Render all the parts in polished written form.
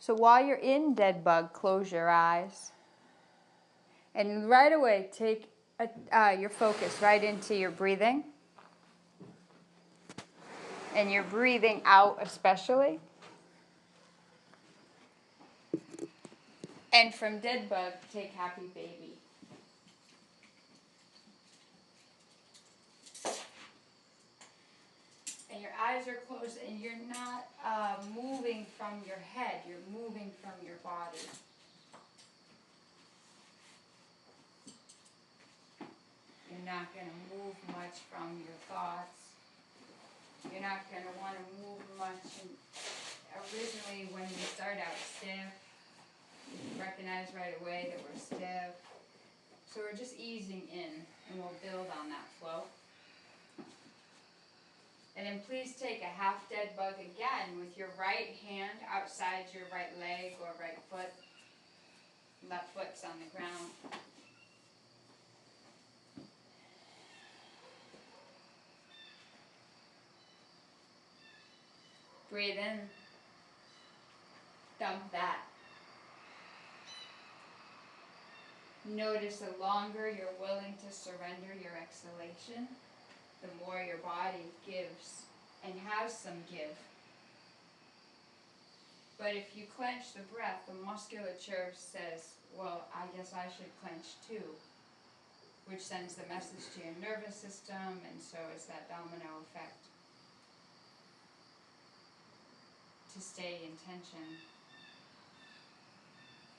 So while you're in dead bug, close your eyes. And right away, take your focus right into your breathing. And your breathing out especially. And from dead bug, take happy baby. And your eyes are closed and you're not moving from your head, you're moving from your body. You're not going to move much from your thoughts. You're not going to want to move much. And originally, when we start out stiff, we recognize right away that we're stiff. So we're just easing in, and we'll build on that flow. And then please take a half dead bug again with your right hand outside your right leg or right foot. Left foot's on the ground. Breathe in. Dump that. Notice the longer you're willing to surrender your exhalation, the more your body gives and has some give. But if you clench the breath, the musculature says, well, I guess I should clench too, which sends the message to your nervous system, and so it's that domino effect to stay in tension.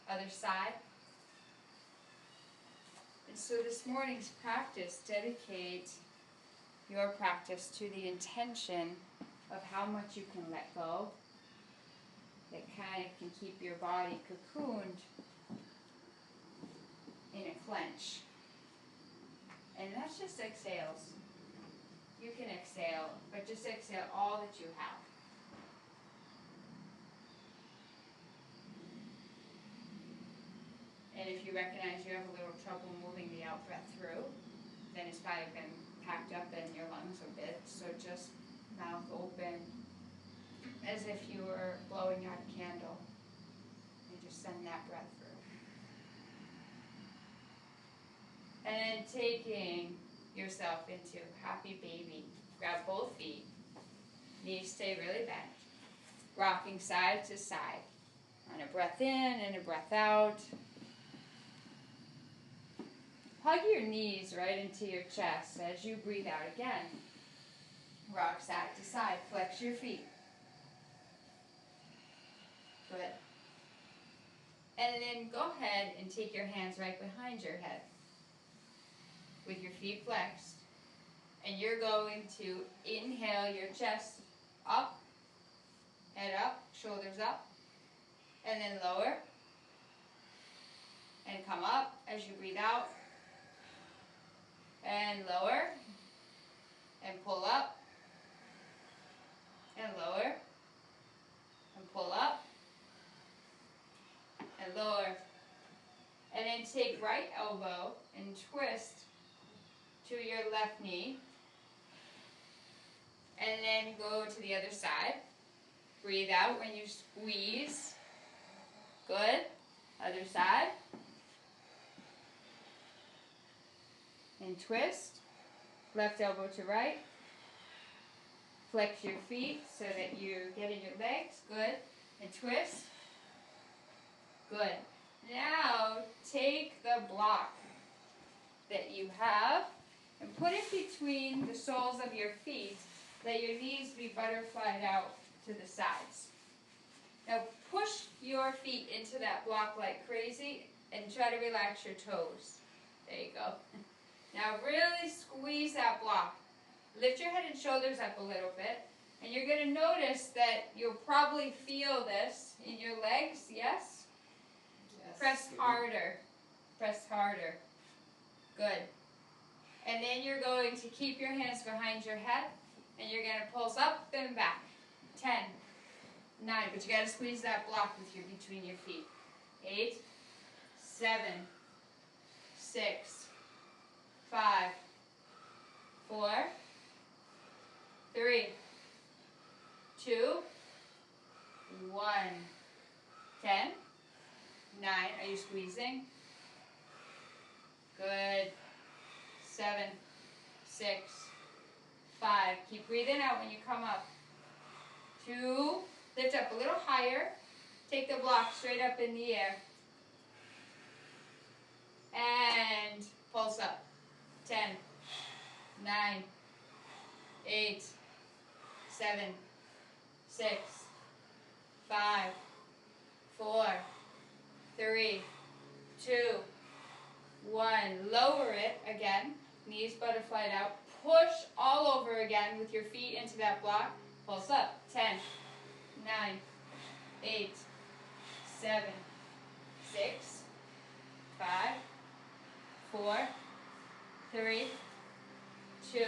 Other side. And so this morning's practice, dedicate your practice to the intention of how much you can let go that kind of can keep your body cocooned in a clench. And that's just exhales. You can exhale, but just exhale all that you have. And if you recognize you have a little trouble moving the out breath through, then it's probably been packed up in your lungs a bit. So just mouth open, as if you were blowing out a candle. And just send that breath through. And then taking yourself into happy baby. Grab both feet. Knees stay really bent. Rocking side to side. On a breath in and a breath out. Hug your knees right into your chest as you breathe out again. Rock side to side. Flex your feet. Good. And then go ahead and take your hands right behind your head with your feet flexed. And you're going to inhale your chest up, head up, shoulders up, and then lower. And come up as you breathe out. And lower. And pull up. And lower. And pull up. And lower. And then take right elbow and twist to your left knee. And then go to the other side. Breathe out when you squeeze. Good. Other side. And twist. Left elbow to right. Flex your feet so that you get in your legs. Good. And twist. Good. Now take the block that you have and put it between the soles of your feet. Let your knees be butterflied out to the sides. Now push your feet into that block like crazy and try to relax your toes. There you go. Now really squeeze that block. Lift your head and shoulders up a little bit. And you're going to notice that you'll probably feel this in your legs. Yes? Yes. Press harder. Press harder. Good. And then you're going to keep your hands behind your head. And you're going to pulse up and back. 10, 9. But you got to squeeze that block with your between your feet. 8, 7, 6, 5, 4, 3, 2, 1. 10, 9, are you squeezing? Good. 7, 6, 5, keep breathing out when you come up. 2, lift up a little higher, take the block straight up in the air. And pulse up. 10, 9, 8, 7, 6, 5, 4, 3, 2, 1. Lower it again. Knees butterflied out. Push all over again with your feet into that block. Pulse up. 10, 9, 8, 7, 6, 5, 4, 3, 2,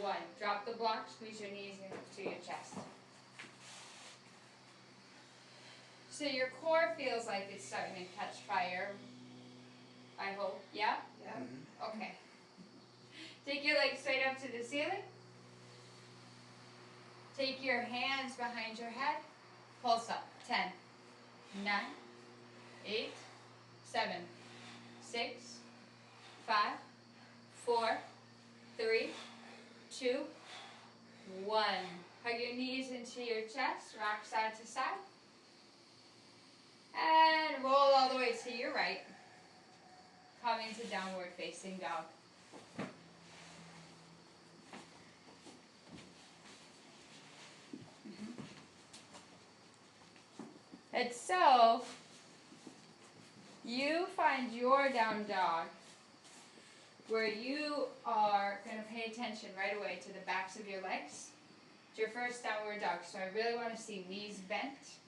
1. Drop the block, squeeze your knees into your chest. So your core feels like it's starting to catch fire. I hope. Yeah? Yeah. Okay. Take your legs straight up to the ceiling. Take your hands behind your head. Pulse up. 10, 9, 8, 7, 6, 5, 4, 3, 2, 1. Hug your knees into your chest. Rock side to side. And roll all the way to your right. Come into downward facing dog. And so, you find your down dog where you are going to pay attention right away to the backs of your legs. It's your first downward dog, so I really want to see knees bent.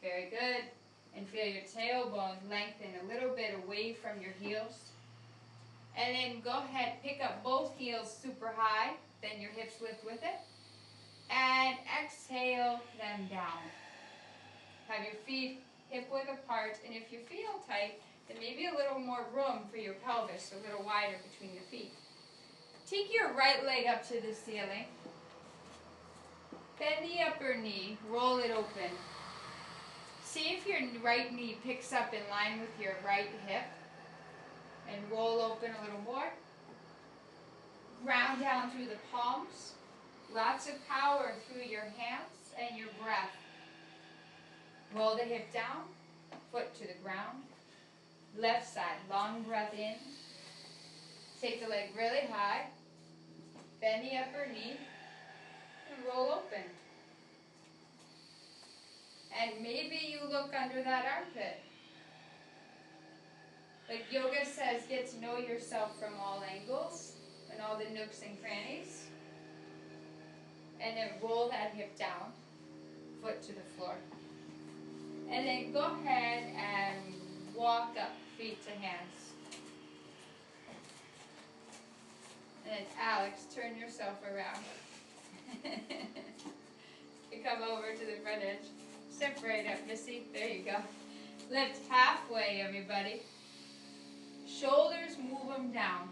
Very good. And feel your tailbone lengthen a little bit away from your heels. And then go ahead, pick up both heels super high, then your hips lift with it. And exhale them down. Have your feet hip width apart, and if you feel tight, then maybe a little more room for your pelvis, a little wider between your feet. Take your right leg up to the ceiling. Bend the upper knee, roll it open. See if your right knee picks up in line with your right hip. And roll open a little more. Ground down through the palms. Lots of power through your hands and your breath. Roll the hip down, foot to the ground. Left side, long breath in. Take the leg really high. Bend the upper knee. And roll open. And maybe you look under that armpit. Like yoga says, get to know yourself from all angles and all the nooks and crannies. And then roll that hip down, foot to the floor. And then go ahead and walk up, feet to hands. And then Alex, turn yourself around. You come over to the front edge. Step right up, Missy. There you go. Lift halfway, everybody. Shoulders, move them down.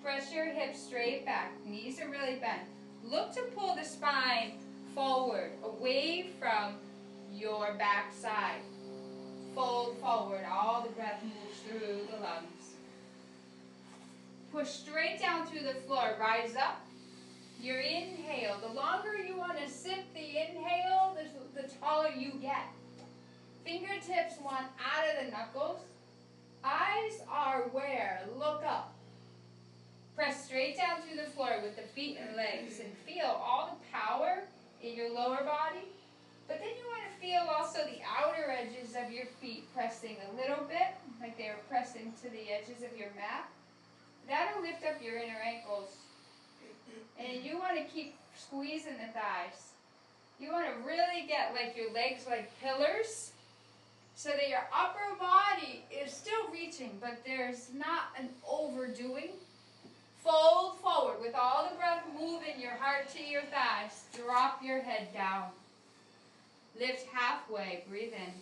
Press your hips straight back. Knees are really bent. Look to pull the spine forward, away from your back side. Fold forward. All the breath moves through the lungs. Push straight down through the floor. Rise up. Your inhale. The longer you want to sip the inhale, the taller you get. Fingertips want out of the knuckles. Eyes are where? Look up. Press straight down through the floor with the feet and legs and feel all the power in your lower body. But then you want to feel also the outer edges of your feet pressing a little bit, like they were pressing to the edges of your mat. That'll lift up your inner ankles. And you want to keep squeezing the thighs. You want to really get like your legs like pillars so that your upper body is still reaching, but there's not an overdoing. Fold forward with all the breath moving your heart to your thighs. Drop your head down. Lift halfway. Breathe in.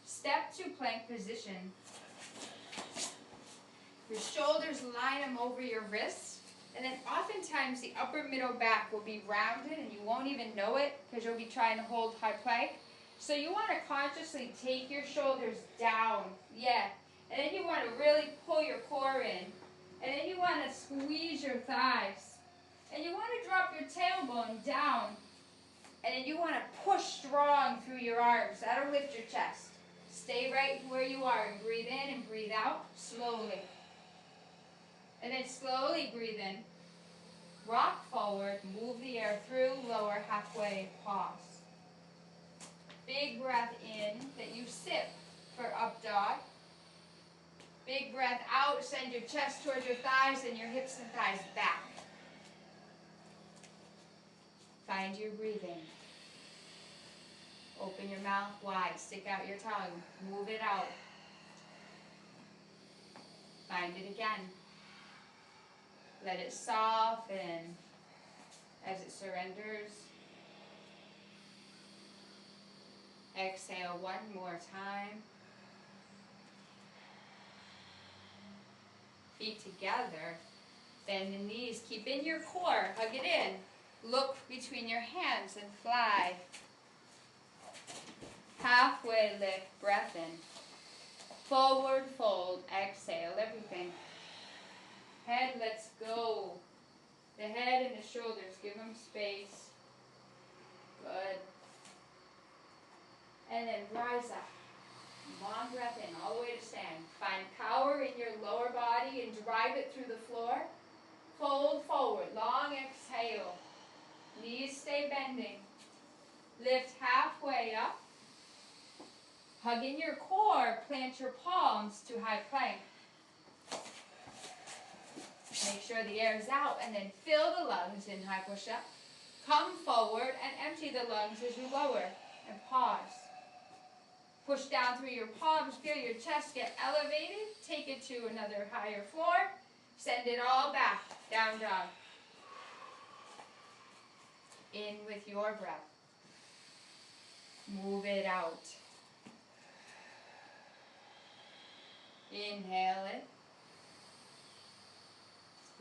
Step to plank position. Your shoulders line them over your wrists. And then oftentimes the upper middle back will be rounded and you won't even know it because you'll be trying to hold high plank. So you want to consciously take your shoulders down. Yeah. And then you want to really pull your core in. And then you want to squeeze your thighs. And you want to drop your tailbone down. And then you want to push strong through your arms. That'll lift your chest. Stay right where you are and breathe in and breathe out slowly. And then slowly breathe in. Rock forward, move the air through, lower halfway, pause. Big breath in that you sip for up dog. Big breath out, send your chest towards your thighs and your hips and thighs back. Find your breathing. Open your mouth wide, stick out your tongue, move it out. Find it again. Let it soften as it surrenders. Exhale one more time. Feet together. Bend the knees. Keep in your core. Hug it in. Look between your hands and fly. Halfway lift. Breath in. Forward fold. Exhale everything. Head, let's go. The head and the shoulders, give them space. Good. And then rise up. Long breath in, all the way to stand. Find power in your lower body and drive it through the floor. Fold forward, long exhale. Knees stay bending. Lift halfway up. Hug in your core, plant your palms to high plank. Make sure the air is out and then fill the lungs in high push-up. Come forward and empty the lungs as you lower and pause. Push down through your palms, feel your chest get elevated. Take it to another higher floor. Send it all back, down dog. In with your breath. Move it out. Inhale it.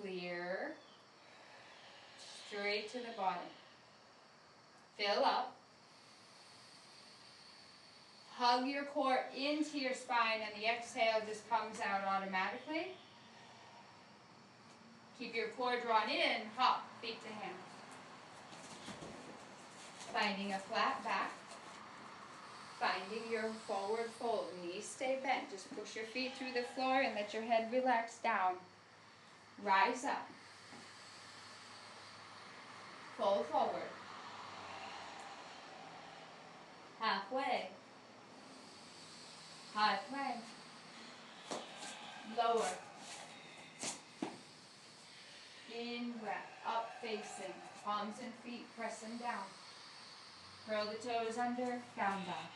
Clear. Straight to the bottom. Fill up. Hug your core into your spine and the exhale just comes out automatically. Keep your core drawn in. Hop, feet to hands. Finding a flat back. Finding your forward fold. Knees stay bent. Just push your feet through the floor and let your head relax down. Rise up. Fold forward. Halfway. High plank. Lower. In breath. Up facing. Palms and feet pressing down. Curl the toes under. Down dog.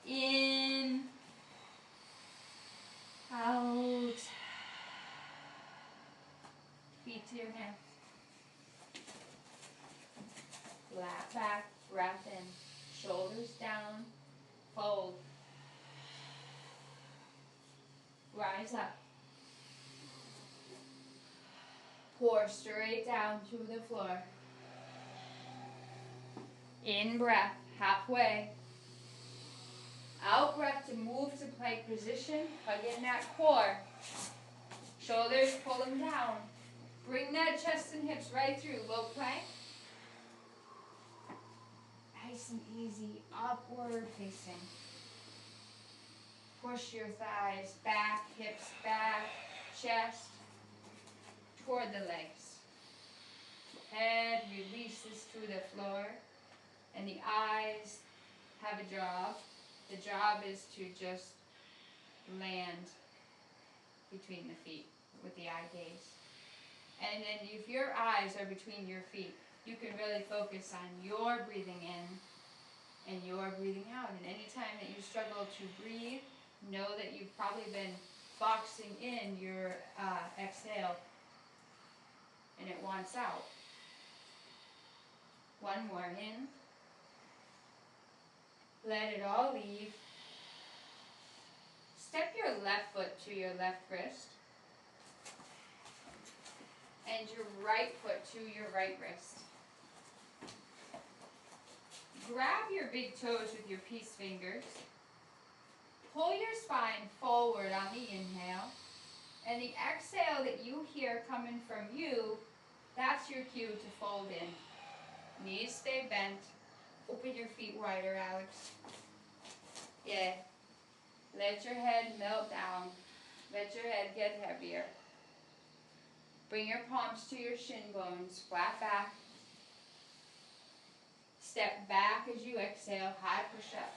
In. Out. Feet to your hands. Flat back, breath in. Shoulders down. Fold. Rise up. Pour straight down to the floor. In breath, halfway. Out breath to move to plank position. Hug in that core. Shoulders pull them down. Bring that chest and hips right through. Low plank. Nice and easy. Upward facing. Push your thighs back, hips back, chest toward the legs. Head releases to the floor. And the eyes have a job. The job is to just land between the feet with the eye gaze. And then if your eyes are between your feet, you can really focus on your breathing in and your breathing out. And anytime that you struggle to breathe, know that you've probably been boxing in your exhale and it wants out. One more in. Let it all leave. Step your left foot to your left wrist. and your right foot to your right wrist. Grab your big toes with your peace fingers. Pull your spine forward on the inhale. And the exhale that you hear coming from you, that's your cue to fold in. Knees stay bent. Open your feet wider, Alex. Yeah. Let your head melt down. Let your head get heavier. Bring your palms to your shin bones, flat back. Step back as you exhale, high push-up.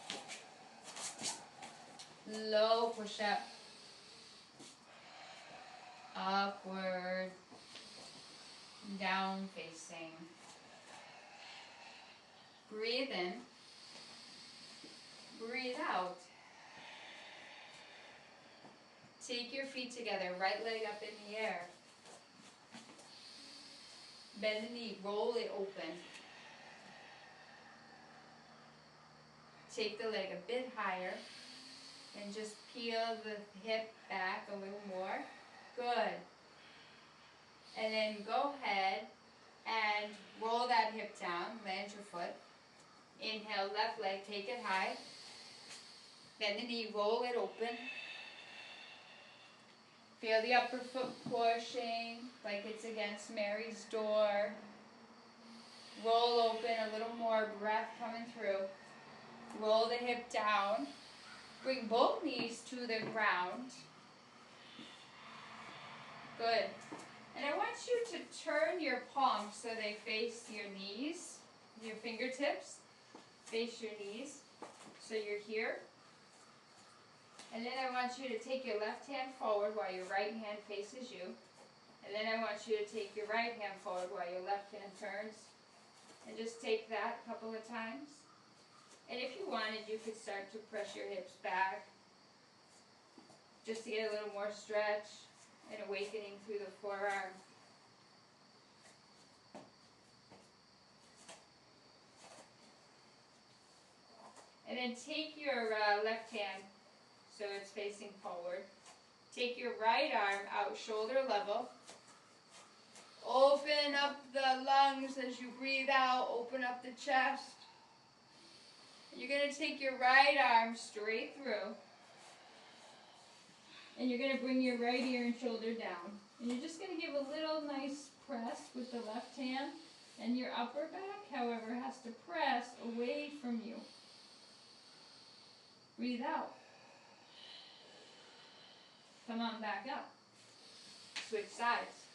Low push-up. Upward. Down facing. Breathe in. Breathe out. Take your feet together, right leg up in the air. Bend the knee, roll it open. Take the leg a bit higher and just peel the hip back a little more. Good. And then go ahead and roll that hip down, land your foot. Inhale, left leg, take it high. Bend the knee, roll it open. Feel the upper foot pushing like it's against Mary's door. Roll open, a little more breath coming through. Roll the hip down. Bring both knees to the ground. Good. And I want you to turn your palms so they face your knees, your fingertips. Face your knees. So you're here. And then I want you to take your left hand forward while your right hand faces you. And then I want you to take your right hand forward while your left hand turns. And just take that a couple of times. And if you wanted, you could start to press your hips back. Just to get a little more stretch and awakening through the forearm. And then take your left hand, so it's facing forward. Take your right arm out shoulder level. Open up the lungs as you breathe out. Open up the chest. You're going to take your right arm straight through. And you're going to bring your right ear and shoulder down. And you're just going to give a little nice press with the left hand. And your upper back, however, has to press away from you. Breathe out. Come on back up. Switch sides.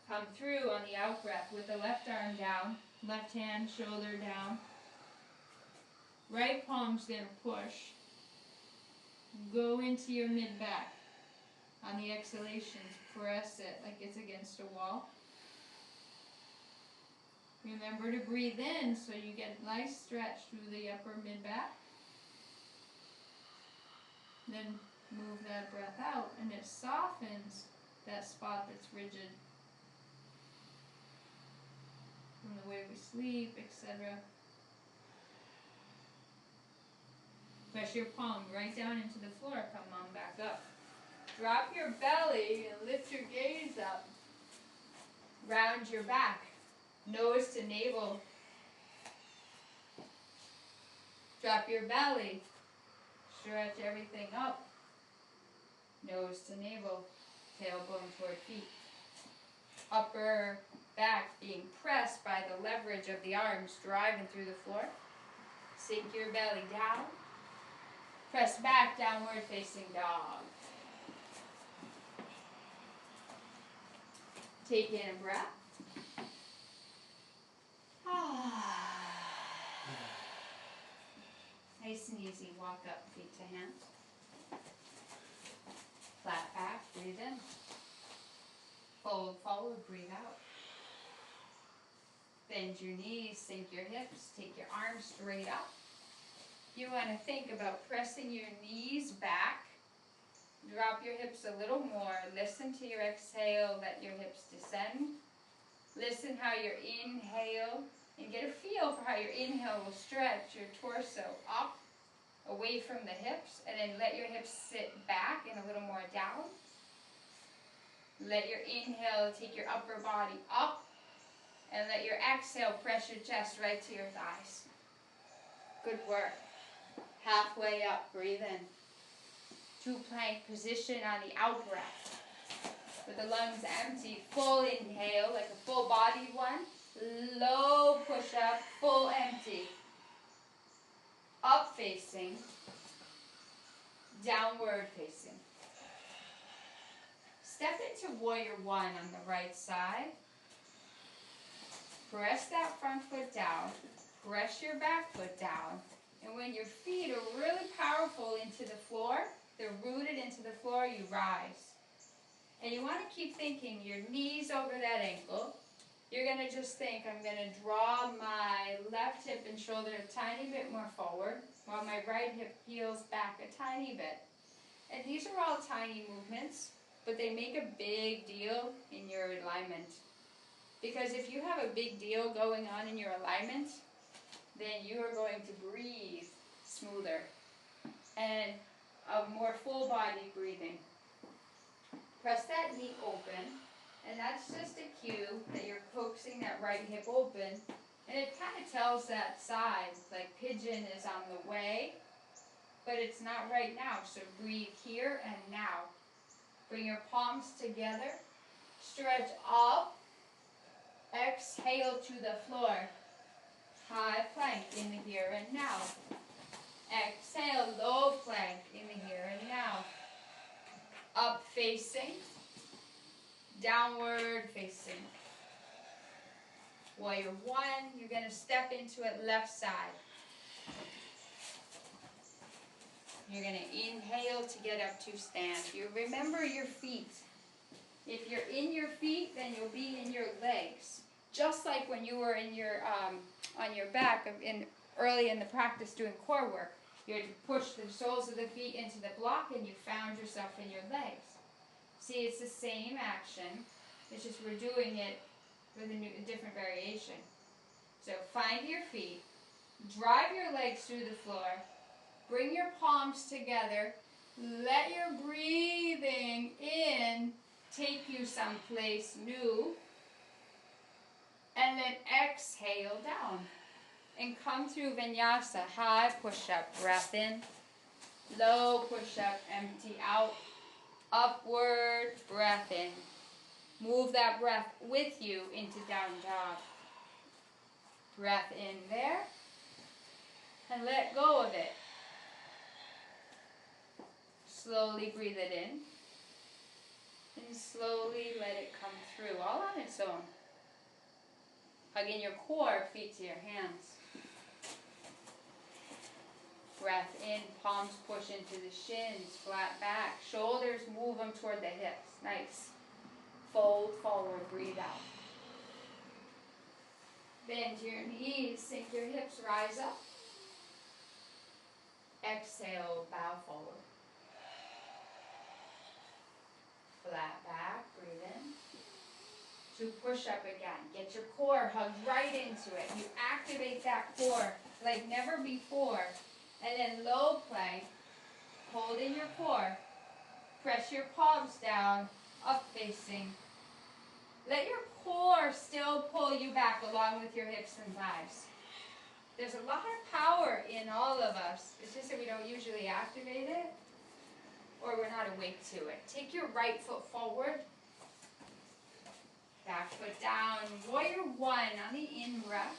Come through on the out breath with the left arm down, left hand, shoulder down. Right palm's going to push. Go into your mid-back. On the exhalations, press it like it's against a wall. Remember to breathe in so you get a nice stretch through the upper mid-back. Then move that breath out and it softens that spot that's rigid from the way we sleep, etc. Press your palm right down into the floor. Come on back up. Drop your belly and lift your gaze up. Round your back. Nose to navel. Drop your belly. Stretch everything up. Nose to navel. Tailbone toward feet. Upper back being pressed by the leverage of the arms driving through the floor. Sink your belly down. Press back, downward facing dog. Take in a breath. Nice and easy. Walk up, feet to hands. Flat back, breathe in. Fold forward, breathe out. Bend your knees, sink your hips, take your arms straight up. You want to think about pressing your knees back. Drop your hips a little more. Listen to your exhale, let your hips descend. Listen how your inhale, and get a feel for how your inhale will stretch your torso up, away from the hips, and then let your hips sit back and a little more down. Let your inhale take your upper body up, and let your exhale press your chest right to your thighs. Good work. Halfway up, breathe in. 2 plank position on the out breath. With the lungs empty, full inhale, like a full bodied one. Low push up, full empty. Up facing, downward facing. Step into warrior one on the right side. Press that front foot down. Press your back foot down. And when your feet are really powerful into the floor, they're rooted into the floor, you rise. And you want to keep thinking your knees over that ankle. You're going to just think, I'm going to draw my left hip and shoulder a tiny bit more forward, while my right hip heels back a tiny bit. And these are all tiny movements, but they make a big deal in your alignment. Because if you have a big deal going on in your alignment, then you are going to breathe smoother and a more full body breathing. Press that knee open, and that's just a cue that you're coaxing that right hip open, and it kind of tells that side, like pigeon is on the way, but it's not right now, so breathe here and now. Bring your palms together, stretch up, exhale to the floor. High plank in the here and now. Exhale, low plank in the here and now. Up facing, downward facing. Warrior one, you're going to step into it left side. You're going to inhale to get up to stand. You remember your feet. If you're in your feet, then you'll be in your legs. Just like when you were in your on your back early in the practice doing core work. You had to push the soles of the feet into the block and you found yourself in your legs. See, it's the same action. It's just we're doing it with a different variation. So find your feet. Drive your legs through the floor. Bring your palms together. Let your breathing in take you someplace new. And then exhale down. And come through vinyasa. High push-up. Breath in. Low push-up. Empty out. Upward. Breath in. Move that breath with you into down dog. Breath in there. And let go of it. Slowly breathe it in. And slowly let it come through. All on its own. Hugging your core, feet to your hands. Breath in, palms push into the shins, flat back. Shoulders, move them toward the hips. Nice. Fold forward, breathe out. Bend your knees, sink your hips, rise up. Exhale, bow forward. Flat back, breathe in. To push up again. Get your core hugged right into it. You activate that core like never before. And then low plank, hold in your core. Press your palms down, up facing. Let your core still pull you back along with your hips and thighs. There's a lot of power in all of us. It's just that we don't usually activate it, or we're not awake to it. Take your right foot forward. Back foot down. Warrior one on the in-breath.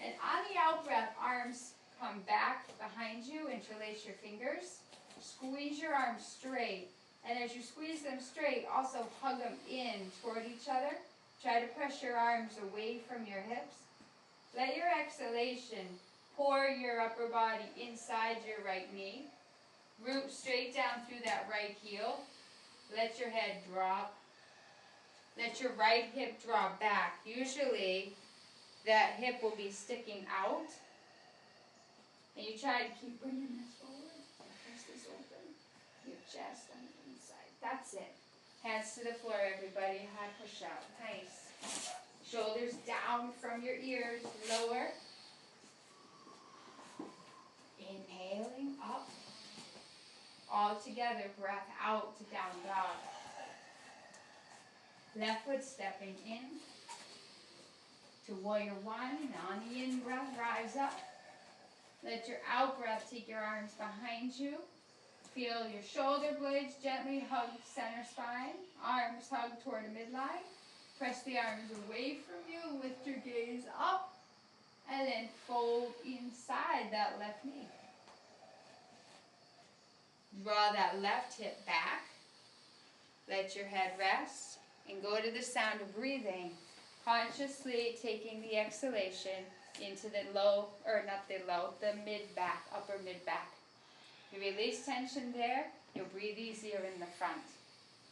And on the out-breath, arms come back behind you. Interlace your fingers. Squeeze your arms straight. And as you squeeze them straight, also hug them in toward each other. Try to press your arms away from your hips. Let your exhalation pour your upper body inside your right knee. Root straight down through that right heel. Let your head drop. Let your right hip draw back. Usually, that hip will be sticking out. And you try to keep bringing this forward. Press this open. Your chest on the inside. That's it. Hands to the floor, everybody. High push out. Nice. Shoulders down from your ears. Lower. Inhaling up. All together. Breath out to down dog. Left foot stepping in to warrior one. And on the in breath, rise up. Let your out breath take your arms behind you. Feel your shoulder blades gently hug center spine. Arms hug toward the midline. Press the arms away from you. Lift your gaze up. And then fold inside that left knee. Draw that left hip back. Let your head rest. And go to the sound of breathing. Consciously taking the exhalation into the low, or not the low, the mid-back, upper mid-back. You release tension there, you'll breathe easier in the front.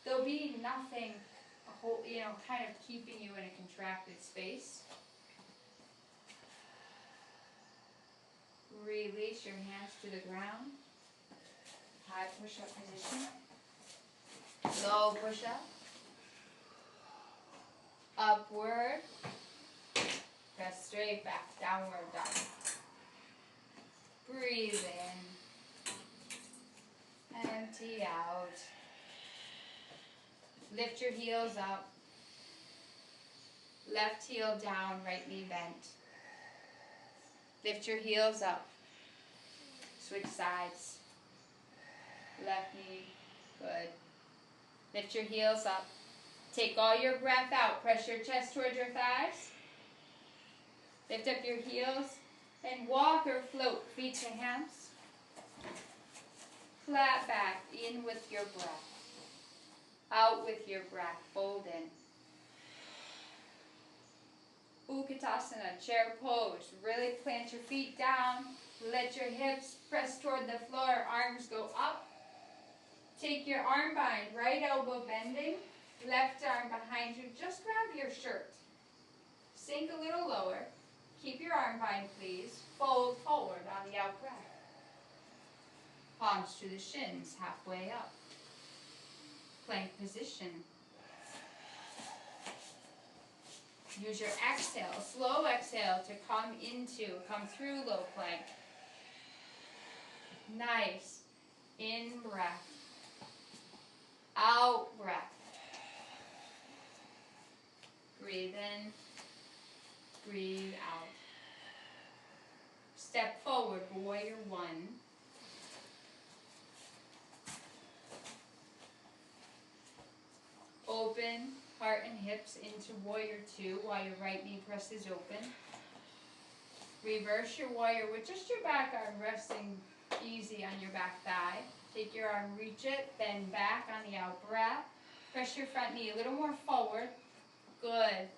There'll be nothing, kind of keeping you in a contracted space. Release your hands to the ground. High push-up position. Low push-up. Upward. Press straight back, downward dog. Breathe in. Empty out. Lift your heels up. Left heel down, right knee bent. Lift your heels up. Switch sides. Left knee, good. Lift your heels up. Take all your breath out. Press your chest towards your thighs. Lift up your heels and walk or float feet to hands. Flat back, in with your breath. Out with your breath, fold in. Utkatasana, chair pose. Really plant your feet down. Let your hips press toward the floor. Arms go up. Take your arm bind, right elbow bending. Left arm behind you. Just grab your shirt. Sink a little lower. Keep your arm bind, please. Fold forward on the out breath. Palms to the shins, halfway up. Plank position. Use your exhale, slow exhale to come through low plank. Nice. In breath. Out breath. Breathe in. Breathe out. Step forward, warrior one. Open heart and hips into warrior two while your right knee presses open. Reverse your warrior with just your back arm resting easy on your back thigh. Take your arm, reach it, bend back on the out breath. Press your front knee a little more forward. Good.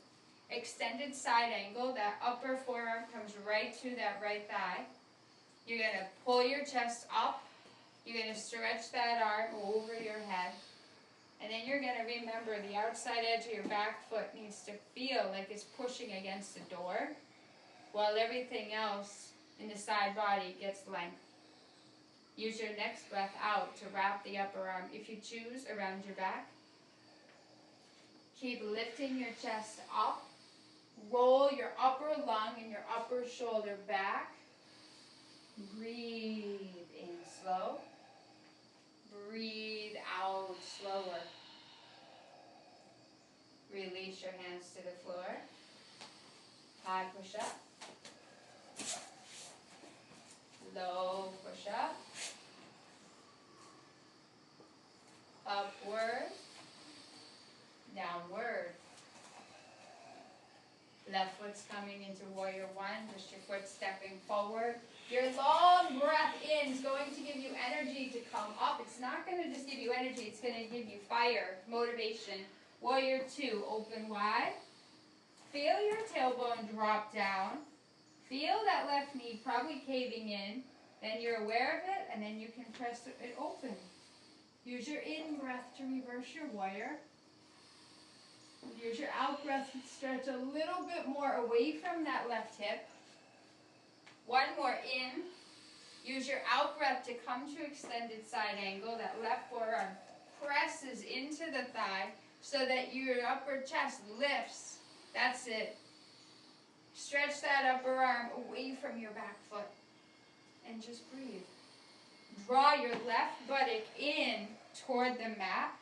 Extended side angle. That upper forearm comes right to that right thigh. You're going to pull your chest up. You're going to stretch that arm over your head. And then you're going to remember the outside edge of your back foot needs to feel like it's pushing against the door, while everything else in the side body gets length. Use your next breath out to wrap the upper arm, if you choose, around your back. Keep lifting your chest up. Roll your upper lung and your upper shoulder back. Breathe in slow. Breathe out slower. Release your hands to the floor. High push up. Low push up. Upward. Downward. Left foot's coming into warrior one. Just your foot stepping forward. Your long breath in is going to give you energy to come up. It's not going to just give you energy. It's going to give you fire, motivation. Warrior two, open wide. Feel your tailbone drop down. Feel that left knee probably caving in. Then you're aware of it, and then you can press it open. Use your in-breath to reverse your warrior. Use your out-breath to stretch a little bit more away from that left hip. One more in. Use your out-breath to come to extended side angle. That left forearm presses into the thigh so that your upper chest lifts. That's it. Stretch that upper arm away from your back foot. And just breathe. Draw your left buttock in toward the mat.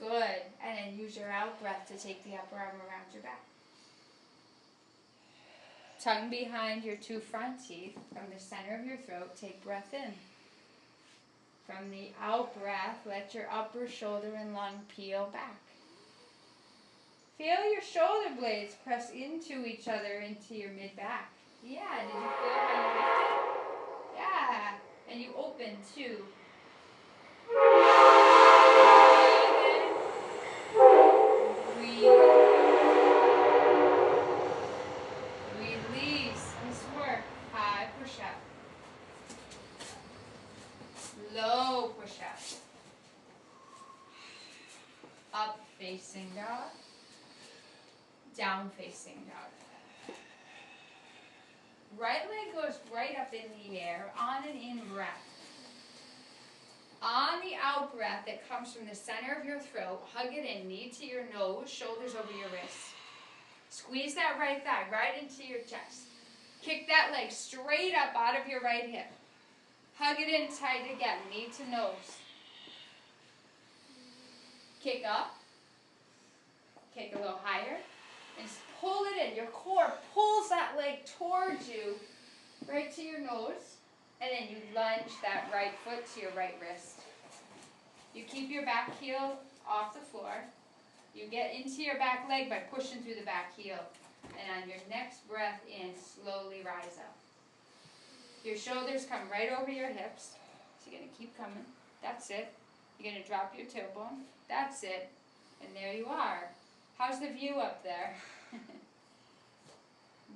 Good. And then use your out breath to take the upper arm around your back. Tongue behind your two front teeth. From the center of your throat, take breath in. From the out breath, let your upper shoulder and lung peel back. Feel your shoulder blades press into each other, into your mid-back. Yeah, did you feel how you lifted? Yeah. And you open too. Release. Nice work. High push-up. Low push-up. Up facing dog. Down facing dog. Right leg goes right up in the air on an in breath. On the out breath that comes from the center of your throat, hug it in, knee to your nose, shoulders over your wrists. Squeeze that right thigh right into your chest. Kick that leg straight up out of your right hip. Hug it in tight again, knee to nose. Kick up. Kick a little higher. And just pull it in. Your core pulls that leg towards you, right to your nose. And then you lunge that right foot to your right wrist. You keep your back heel off the floor. You get into your back leg by pushing through the back heel. And on your next breath in, slowly rise up. Your shoulders come right over your hips. So you're going to keep coming. That's it. You're going to drop your tailbone. That's it. And there you are. How's the view up there?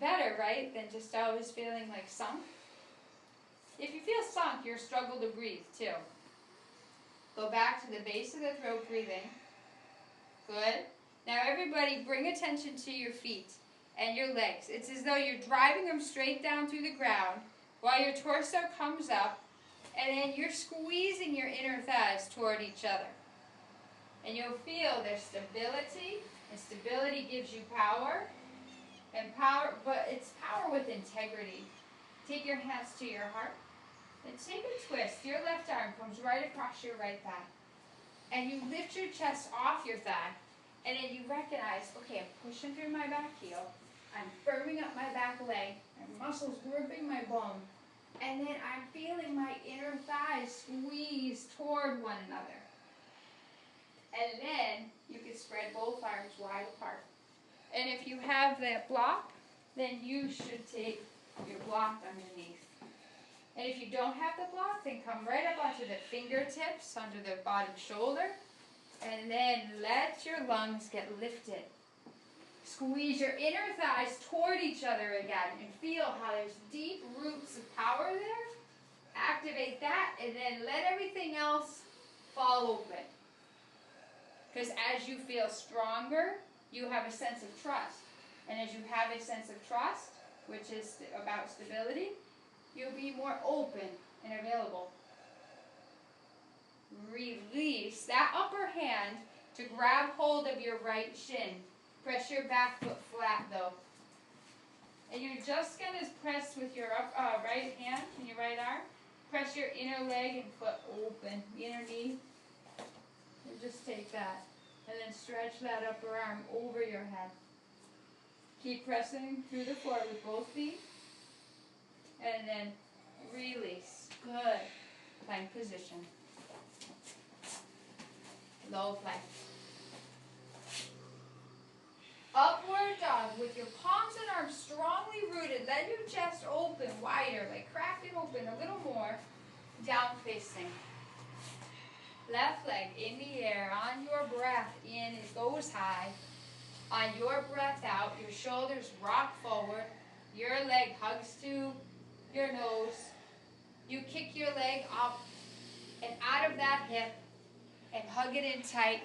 Better, right? Than just always feeling like sunk. If you feel sunk, you'll struggle to breathe too. Go back to the base of the throat, breathing. Good. Now everybody bring attention to your feet and your legs. It's as though you're driving them straight down through the ground while your torso comes up, and then you're squeezing your inner thighs toward each other. And you'll feel there's stability, and stability gives you power, and power, but it's power with integrity. Take your hands to your heart, and take a twist. Your left arm comes right across your right thigh. And you lift your chest off your thigh, and then you recognize, okay, I'm pushing through my back heel, I'm firming up my back leg, my muscles gripping my bone, and then I'm feeling my inner thighs squeeze toward one another. And then you can spread both arms wide apart. And if you have that block, then you should take your block underneath. And if you don't have the block, then come right up onto the fingertips, under the bottom shoulder, and then let your lungs get lifted. Squeeze your inner thighs toward each other again, and feel how there's deep roots of power there. Activate that, and then let everything else fall open. Because as you feel stronger, you have a sense of trust. And as you have a sense of trust, which is about stability, you'll be more open and available. Release that upper hand to grab hold of your right shin. Press your back foot flat though. And you're just going to press with your right hand and your right arm. Press your inner leg and foot open, the inner knee. And just take that. And then stretch that upper arm over your head. Keep pressing through the floor with both feet. And then release. Good. Plank position. Low plank. Upward dog with your palms and arms strongly rooted. Let your chest open wider, like crack it open a little more. Down facing. Left leg in the air. On your breath in, it goes high. On your breath out, your shoulders rock forward. Your leg hugs to your nose. You kick your leg up and out of that hip and hug it in tight.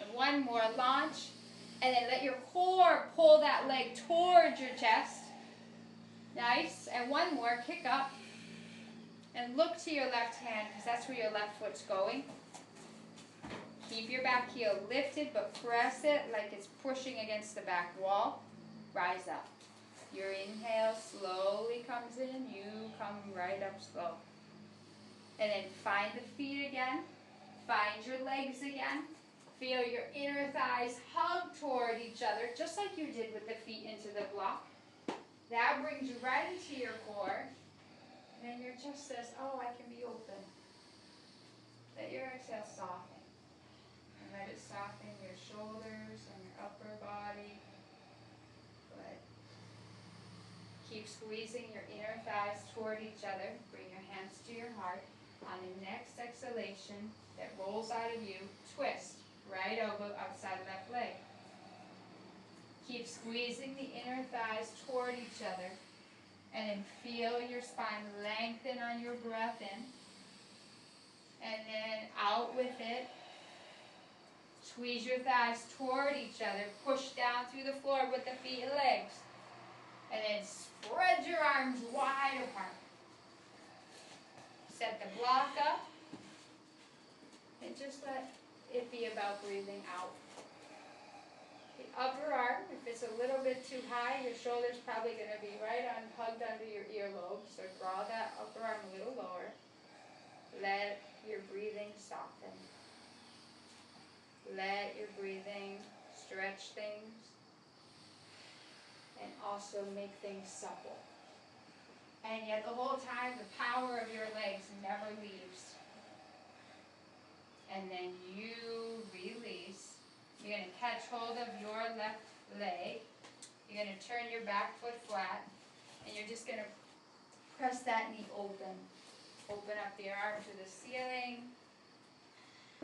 And one more, launch, and then let your core pull that leg towards your chest. Nice. And one more, kick up. And look to your left hand, because that's where your left foot's going. Keep your back heel lifted, but press it like it's pushing against the back wall. Rise up. Your inhale slowly comes in. You come right up slow. And then find the feet again. Find your legs again. Feel your inner thighs hug toward each other, just like you did with the feet into the block. That brings you right into your core. And then your chest says, oh, I can be open. Let your exhale soften. And let it soften your shoulders and your upper body. Good. Keep squeezing your inner thighs toward each other. Bring your hands to your heart. On the next exhalation that rolls out of you, twist. Right elbow outside left leg. Keep squeezing the inner thighs toward each other. And then feel your spine lengthen on your breath in. And then out with it. Squeeze your thighs toward each other. Push down through the floor with the feet and legs. And then spread your arms wide apart. Set the block up. And just let it be about breathing out. The upper arm, if it's a little bit too high, your shoulder's probably going to be right on, hugged under your earlobe. So draw that upper arm a little lower. Let your breathing soften. Let your breathing stretch things. And also make things supple. And yet the whole time, the power of your legs never leaves. And then you release. You're going to catch hold of your left leg. You're going to turn your back foot flat. And you're just going to press that knee open. Open up your arm to the ceiling.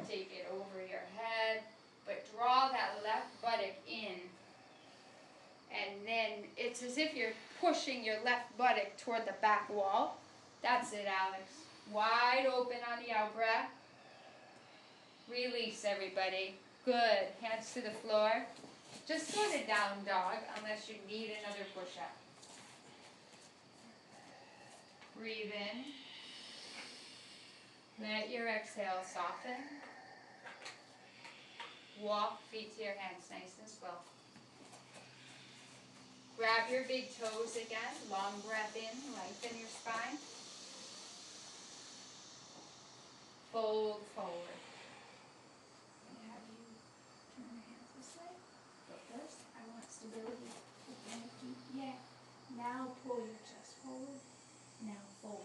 Take it over your head. But draw that left buttock in. And then it's as if you're pushing your left buttock toward the back wall. That's it, Alex. Wide open on the out breath. Release, everybody. Good. Hands to the floor. Just go to down dog unless you need another push-up. Breathe in. Let your exhale soften. Walk feet to your hands nice and slow. Grab your big toes again. Long breath in. Lengthen your spine. Fold forward. Stability. Yeah. Now pull your chest forward. Now fold.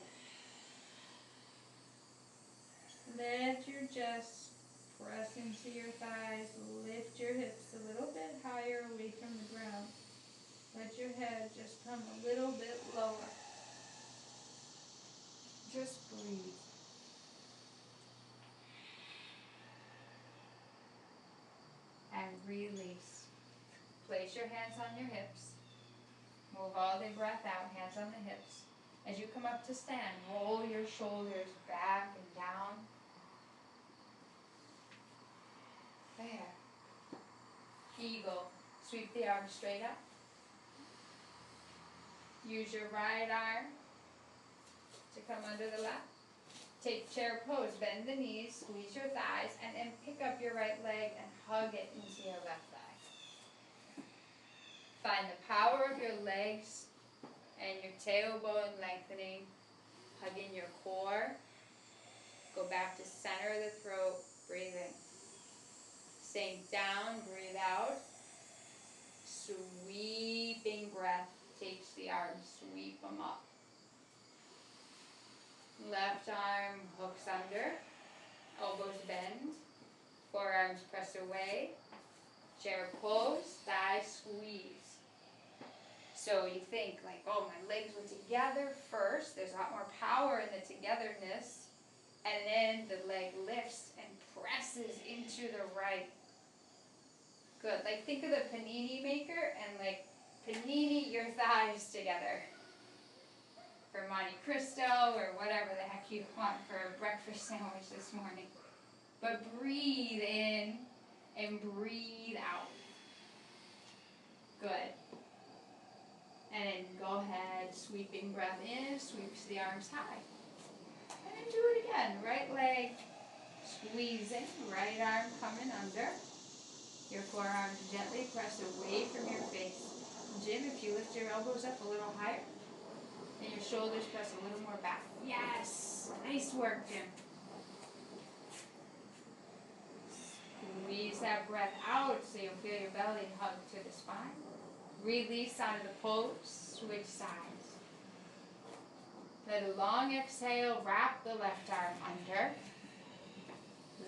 Let your chest press into your thighs. Lift your hips a little bit higher away from the ground. Let your head just come a little bit lower. Just breathe. And release. Place your hands on your hips. Move all the breath out, hands on the hips. As you come up to stand, roll your shoulders back and down. There. Eagle. Sweep the arms straight up. Use your right arm to come under the left. Take chair pose. Bend the knees, squeeze your thighs, and then pick up your right leg and hug it into your left thigh. Find the power of your legs and your tailbone lengthening. Hug in your core. Go back to center of the throat. Breathe in. Sink down. Breathe out. Sweeping breath. Takes the arms. Sweep them up. Left arm hooks under. Elbows bend. Forearms press away. Chair pose. Thighs squeeze. So you think like, oh, my legs were together first. There's a lot more power in the togetherness. And then the leg lifts and presses into the right. Good. Like think of the panini maker and like panini your thighs together. For Monte Cristo or whatever the heck you want for a breakfast sandwich this morning. But breathe in and breathe out. Good. And then go ahead, sweeping breath in, sweeps the arms high. And then do it again. Right leg squeezing, right arm coming under. Your forearms gently press away from your face. Jim, if you lift your elbows up a little higher, and your shoulders press a little more back. Yes! Nice work, Jim. Squeeze that breath out so you'll feel your belly hug to the spine. Release out of the pose, switch sides. Let a long exhale, wrap the left arm under.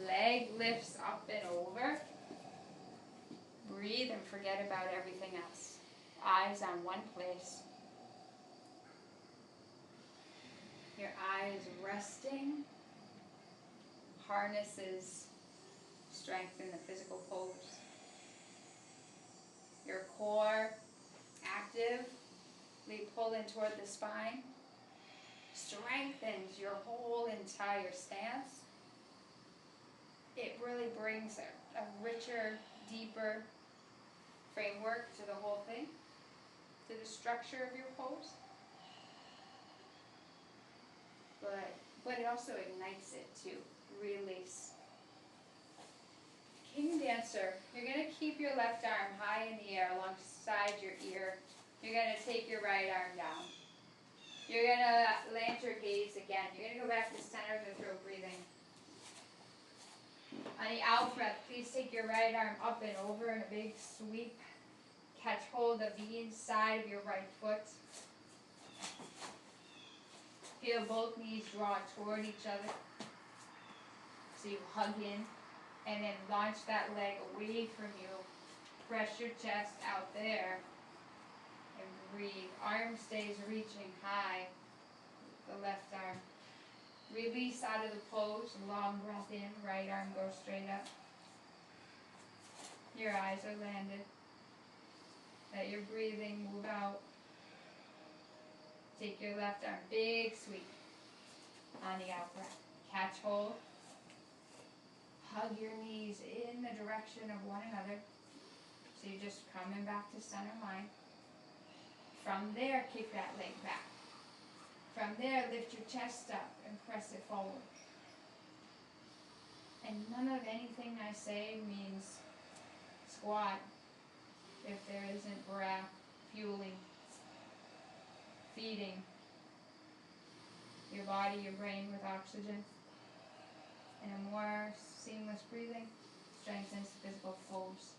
Leg lifts up and over. Breathe and forget about everything else. Eyes on one place. Your eyes resting. Harnesses strengthen the physical pose. Your core actively pulling toward the spine. Strengthens your whole entire stance. It really brings a richer, deeper framework to the whole thing, to the structure of your pose. But it also ignites it too. Release. King Dancer, you're going to keep your left arm high in the air alongside your ear. You're going to take your right arm down. You're going to land your gaze again. You're going to go back to the center of the throat, breathing. On the out breath, please take your right arm up and over in a big sweep. Catch hold of the inside of your right foot. Feel both knees draw toward each other. So you hug in and then launch that leg away from you. Press your chest out there and breathe. Arm stays reaching high. The left arm. Release out of the pose. Long breath in. Right arm goes straight up. Your eyes are landed. Let your breathing move out. Take your left arm, big sweep on the out breath. Catch hold. Hug your knees in the direction of one another. So you're just coming back to center line. From there, kick that leg back. From there, lift your chest up and press it forward. And none of anything I say means squat if there isn't breath, fueling, feeding your body, your brain with oxygen. And a more seamless breathing strengthens the physical pose.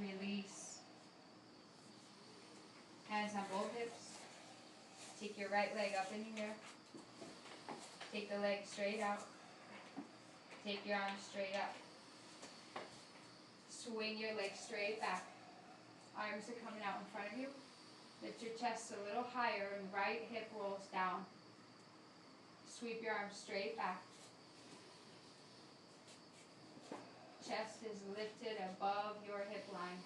Release. Hands on both hips. Take your right leg up in the air. Take the leg straight out. Take your arms straight up. Swing your leg straight back. Arms are coming out in front of you. Lift your chest a little higher and right hip rolls down. Sweep your arms straight back. Chest is lifted above your hip line.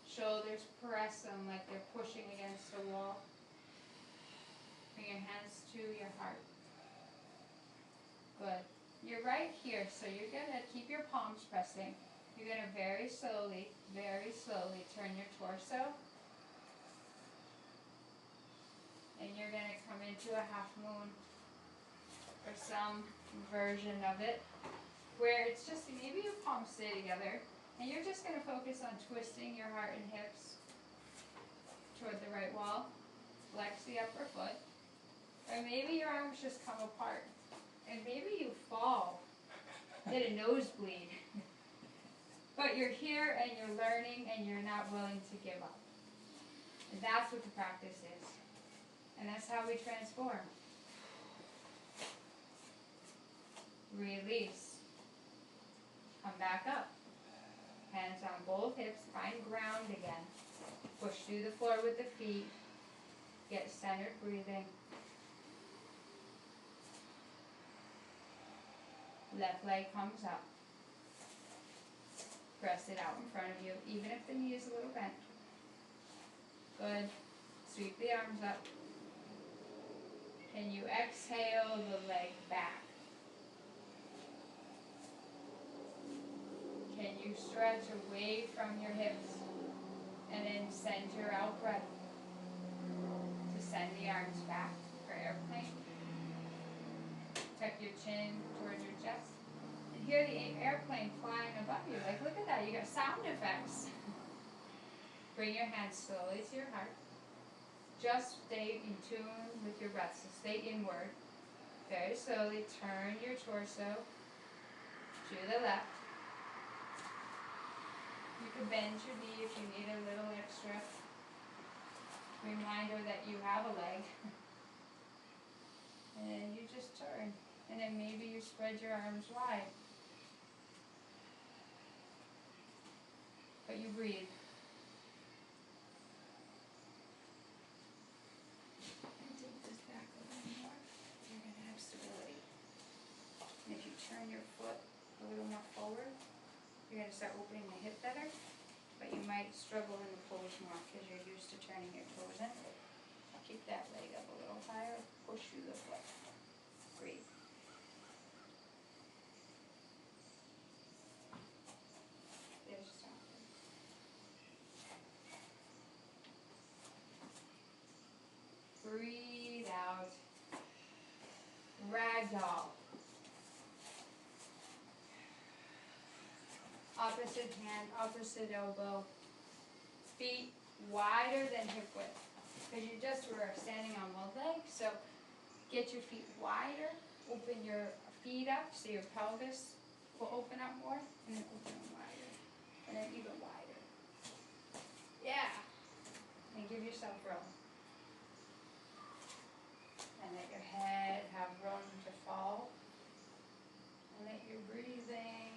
Shoulders press them like they're pushing against the wall. Bring your hands to your heart. Good. You're right here, so you're going to keep your palms pressing. You're going to very slowly turn your torso. And you're going to come into a half moon or some version of it where it's just maybe your palms stay together and you're just going to focus on twisting your heart and hips toward the right wall. Flex the upper foot. Or maybe your arms just come apart. And maybe you fall, get a nosebleed. But you're here and you're learning and you're not willing to give up. And that's what the practice is. And that's how we transform. Release. Come back up. Hands on both hips. Find ground again. Push through the floor with the feet. Get centered breathing. Left leg comes up. Press it out in front of you, even if the knee is a little bent. Good. Sweep the arms up. And you exhale the leg back. Can you stretch away from your hips and then send your out breath to send the arms back for airplane? Tuck your chin towards your chest. And hear the airplane flying above you. Like, look at that, you got sound effects. Bring your hands slowly to your heart. Just stay in tune with your breath, so stay inward. Very slowly turn your torso to the left. to bend your knee if you need a little extra reminder that you have a leg. And then you just turn. And then maybe you spread your arms wide. But you breathe. And take this back a little more. You're going to have stability. And if you turn your foot a little more forward, you're going to start opening the hip better. But you might struggle in the pose more because you're used to turning your toes in. Keep that leg up a little higher. Push through the foot. Breathe. There's something. Breathe out. Ragdoll. Opposite hand, opposite elbow. Feet wider than hip width. Because you just were standing on one leg, so get your feet wider. Open your feet up so your pelvis will open up more, and then open them wider, and then even wider. Yeah. And give yourself room. And let your head have room to fall. And let your breathing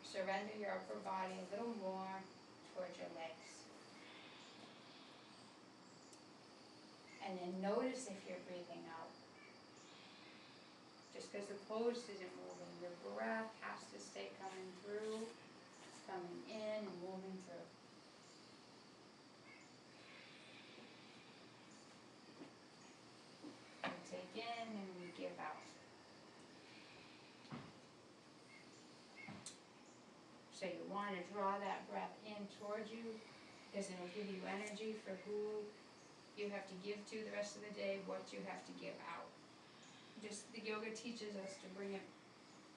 surrender your upper body a little more towards your legs. And then notice if you're breathing out. Just because the pose isn't moving, your breath has to stay coming through, coming in and moving through. We take in and we give out. So you want to draw that breath in towards you because it'll give you energy for who you have to give to the rest of the day, what you have to give out. Just the yoga teaches us to bring it,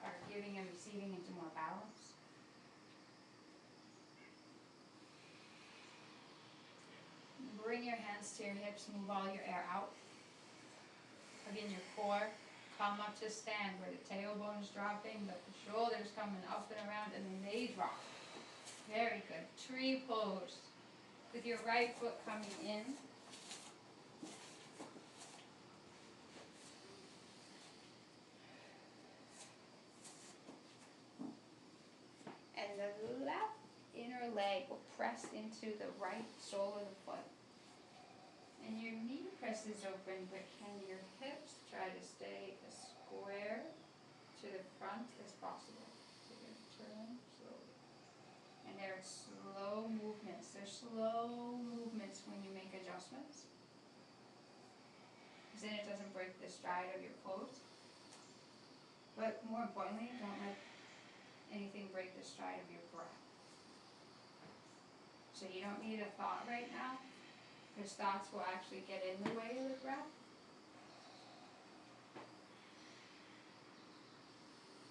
our giving and receiving into more balance. Bring your hands to your hips, move all your air out. Again, your core, come up to stand where the tailbone is dropping, but the shoulders coming up and around, and then they drop. Very good. Tree pose. With your right foot coming in. And the left inner leg will press into the right sole of the foot. And your knee presses open, but can your hips try to stay as square to the front as possible? So you're going to turn slowly. And there are slow movements. There's slow movements when you make adjustments. Because then it doesn't break the stride of your pose. But more importantly, don't let anything break the stride of your breath. So you don't need a thought right now, because thoughts will actually get in the way of the breath.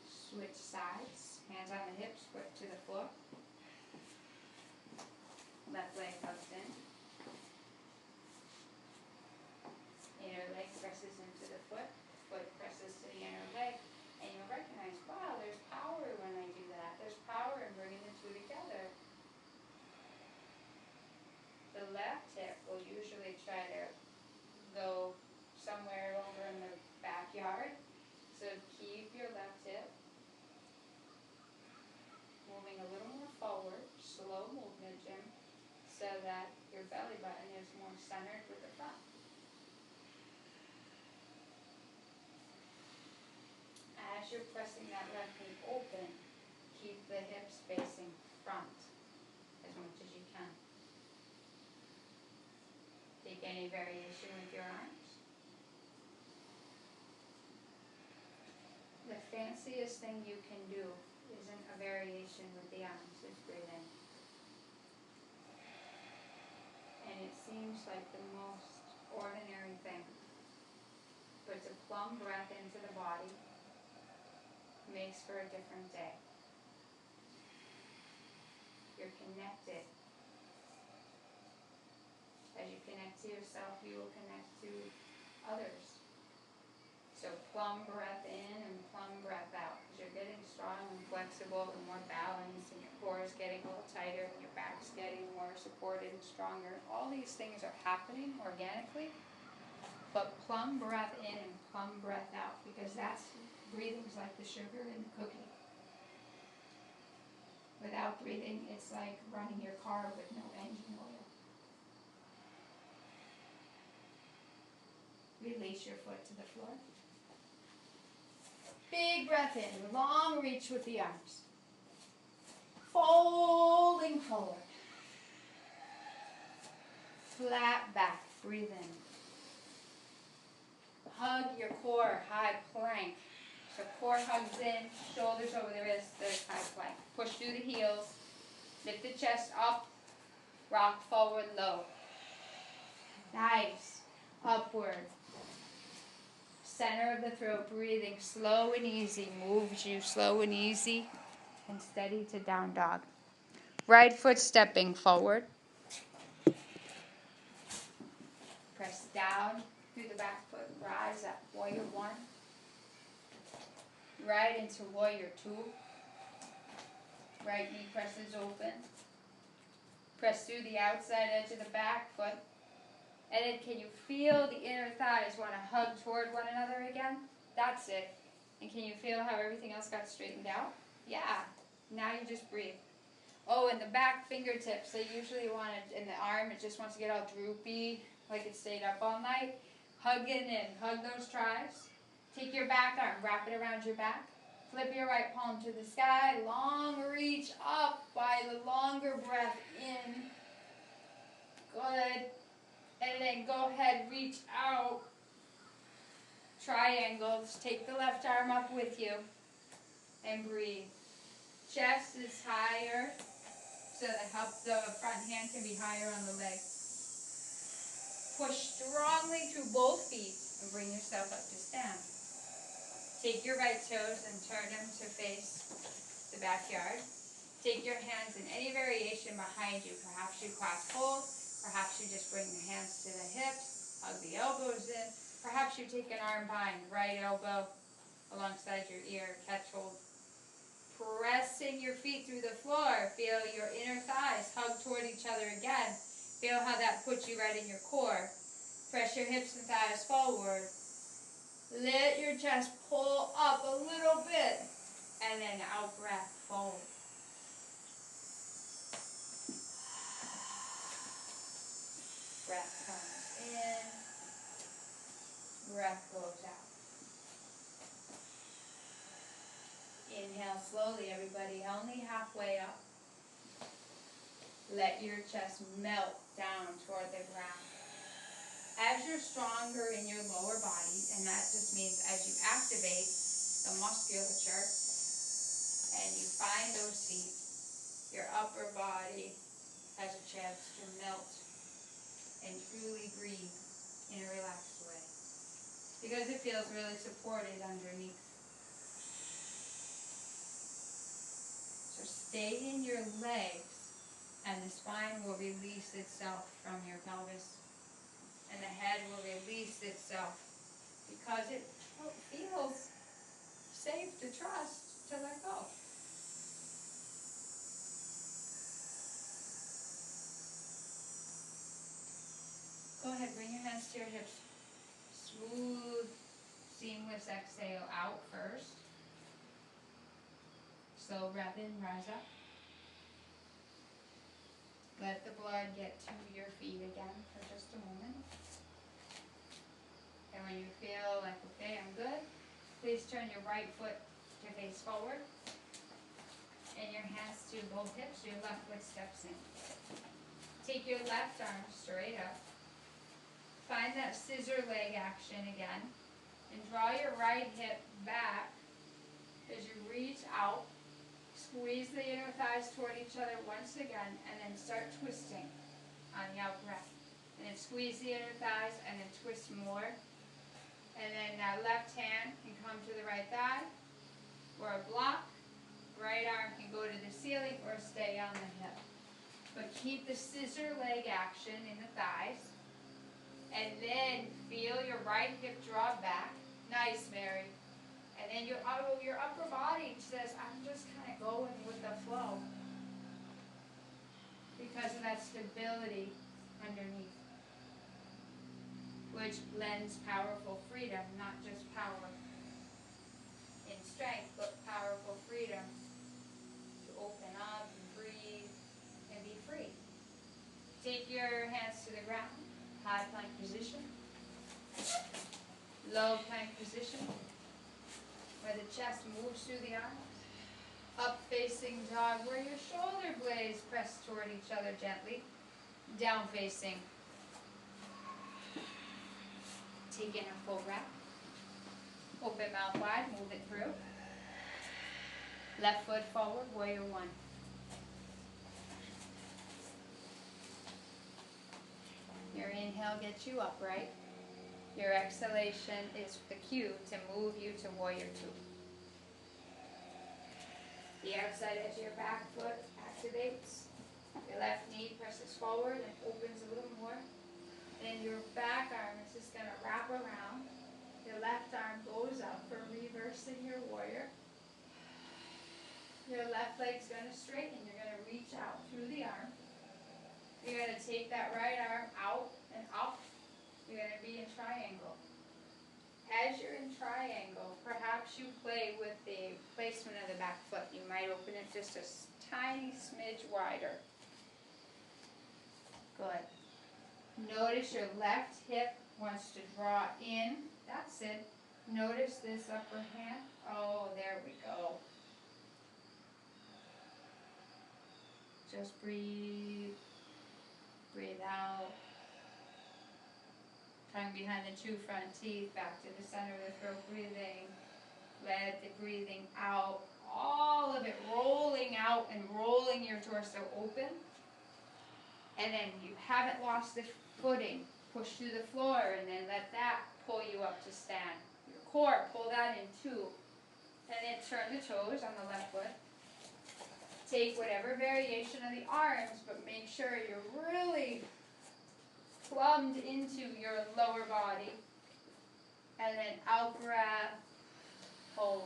Switch sides, hands on the hips, foot to the floor. Left leg hugs in. Inner leg presses into the foot presses to the inner leg. And you'll recognize, wow, there's power when I do that. There's power in bringing the two together. The left hip will usually try to go somewhere over in the backyard. So keep your left hip moving a little more forward, slow movement, Jim, so that your belly button is more centered with the front. As you're pressing that left knee open, keep the hips facing front as much as you can. Take any variation with your arms. The fanciest thing you can do isn't a variation with the arms, it's breathing. And it seems like the most ordinary thing. But to plumb breath into the body makes for a different day. You're connected. As you connect to yourself, you will connect to others. So plumb breath in and plumb breath out, because you're getting stronger. strong and flexible and more balanced, and your core is getting a little tighter, and your back's getting more supported and stronger. All these things are happening organically, but plumb breath in and plumb breath out, because that's breathing's like the sugar in the cookie. Without breathing, it's like running your car with no engine oil. Release your foot to the floor. Big breath in, long reach with the arms. Folding forward. Flat back, breathe in. Hug your core, high plank. So core hugs in, shoulders over the wrists, there's high plank. Push through the heels, lift the chest up, rock forward low. Nice, upward. Center of the throat, breathing slow and easy, moves you slow and easy and steady to down dog. Right foot stepping forward. Press down through the back foot, rise up, warrior one. Right into warrior two. Right knee presses open. Press through the outside edge of the back foot. And then can you feel the inner thighs want to hug toward one another again? That's it. And can you feel how everything else got straightened out? Yeah. Now you just breathe. Oh, and the back fingertips, they usually want it, in the arm, it just wants to get all droopy, like it stayed up all night. Hug it in. Hug those tries. Take your back arm, wrap it around your back. Flip your right palm to the sky. Long reach up by the longer breath in. Good. And then go ahead, reach out. Triangles. Take the left arm up with you. And breathe. Chest is higher, so the front hand can be higher on the leg. Push strongly through both feet and bring yourself up to stand. Take your right toes and turn them to face the backyard. Take your hands in any variation behind you. Perhaps you clasp hold. Perhaps you just bring the hands to the hips, hug the elbows in. Perhaps you take an arm behind, right elbow alongside your ear, catch hold. Pressing your feet through the floor. Feel your inner thighs hug toward each other again. Feel how that puts you right in your core. Press your hips and thighs forward. Let your chest pull up a little bit. And then out breath, fold. Breath comes in, breath goes out. Inhale slowly, everybody, only halfway up. Let your chest melt down toward the ground. As you're stronger in your lower body, and that just means as you activate the musculature and you find those feet, your upper body has a chance to melt and truly breathe in a relaxed way, because it feels really supported underneath. So stay in your legs, and the spine will release itself from your pelvis, and the head will release itself, because it feels safe to trust to let go. Go ahead, bring your hands to your hips. Smooth, seamless exhale out first. Slow breath in, rise up. Let the blood get to your feet again for just a moment. And when you feel like, okay, I'm good, please turn your right foot to face forward. And your hands to both hips, your left foot steps in. Take your left arm straight up. Find that scissor leg action again, and draw your right hip back as you reach out. Squeeze the inner thighs toward each other once again, and then start twisting on the out breath. And then squeeze the inner thighs, and then twist more. And then that left hand can come to the right thigh, or a block. Right arm can go to the ceiling or stay on the hip. But keep the scissor leg action in the thighs. And then feel your right hip draw back. Nice, Mary. And then your upper body says, I'm just kind of going with the flow. Because of that stability underneath. Which lends powerful freedom, not just power in strength, but powerful freedom to open up and breathe and be free. Take your hands to the ground, high plank position, low plank position, where the chest moves through the arms, up facing dog, where your shoulder blades press toward each other gently, down facing. Take in a full breath. Open mouth wide, move it through. Left foot forward, warrior one. Your inhale gets you upright. Your exhalation is the cue to move you to warrior two. The outside edge of your back foot activates. Your left knee presses forward and opens a little more. Then your back arm is just going to wrap around. Your left arm goes up for reversing your warrior. Your left leg's going to straighten. You're going to reach out through the arm. You're going to take that right arm out and up. You're going to be in triangle. As you're in triangle, perhaps you play with the placement of the back foot. You might open it just a tiny smidge wider. Good. Notice your left hip wants to draw in. That's it. Notice this upper hand. Oh, there we go. Just breathe. Breathe out. Tongue behind the two front teeth, back to the center of the throat, breathing. Let the breathing out. All of it rolling out and rolling your torso open. And then you haven't lost the footing. Push through the floor and then let that pull you up to stand. Your core, pull that in too. And then turn the toes on the left foot. Take whatever variation of the arms, but make sure you're really plumbed into your lower body. And then out breath, hold.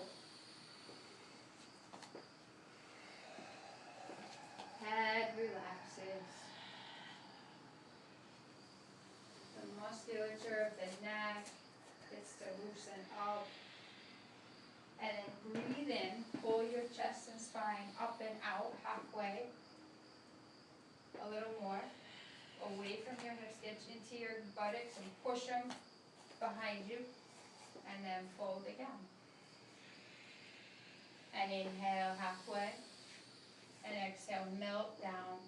Head relaxes. The musculature of the neck gets to loosen up. And then breathe in, pull your chest and spine up and out halfway. A little more. Away from your hips, get into your buttocks and push them behind you. And then fold again. And inhale halfway. And exhale, melt down.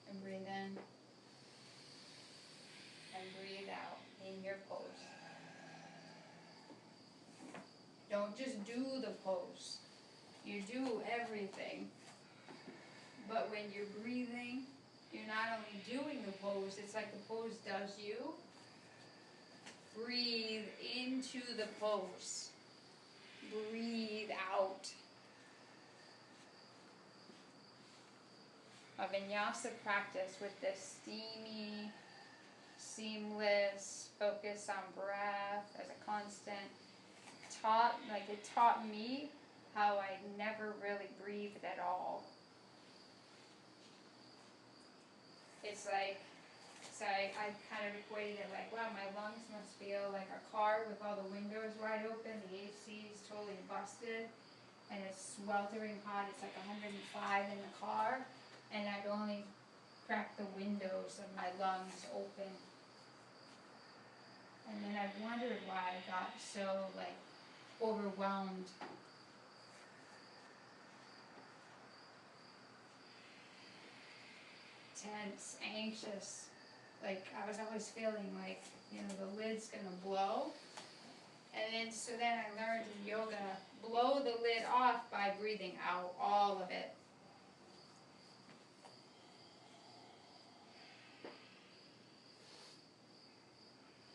And breathe in. And breathe out in your pose. Don't just do the pose. You do everything. But when you're breathing, you're not only doing the pose, it's like the pose does you. Breathe into the pose. Breathe out. A vinyasa practice with this steamy, seamless focus on breath as a constant it taught me how I never really breathed at all. It's like, so I kind of equated it like, wow, my lungs must feel like a car with all the windows wide open, the AC is totally busted, and it's sweltering hot, it's like 105 in the car, and I'd only crack the windows of my lungs open. And then I wondered why I got so overwhelmed. Tense, anxious. I was always feeling like, the lid's gonna blow. And then I learned in yoga, blow the lid off by breathing out all of it.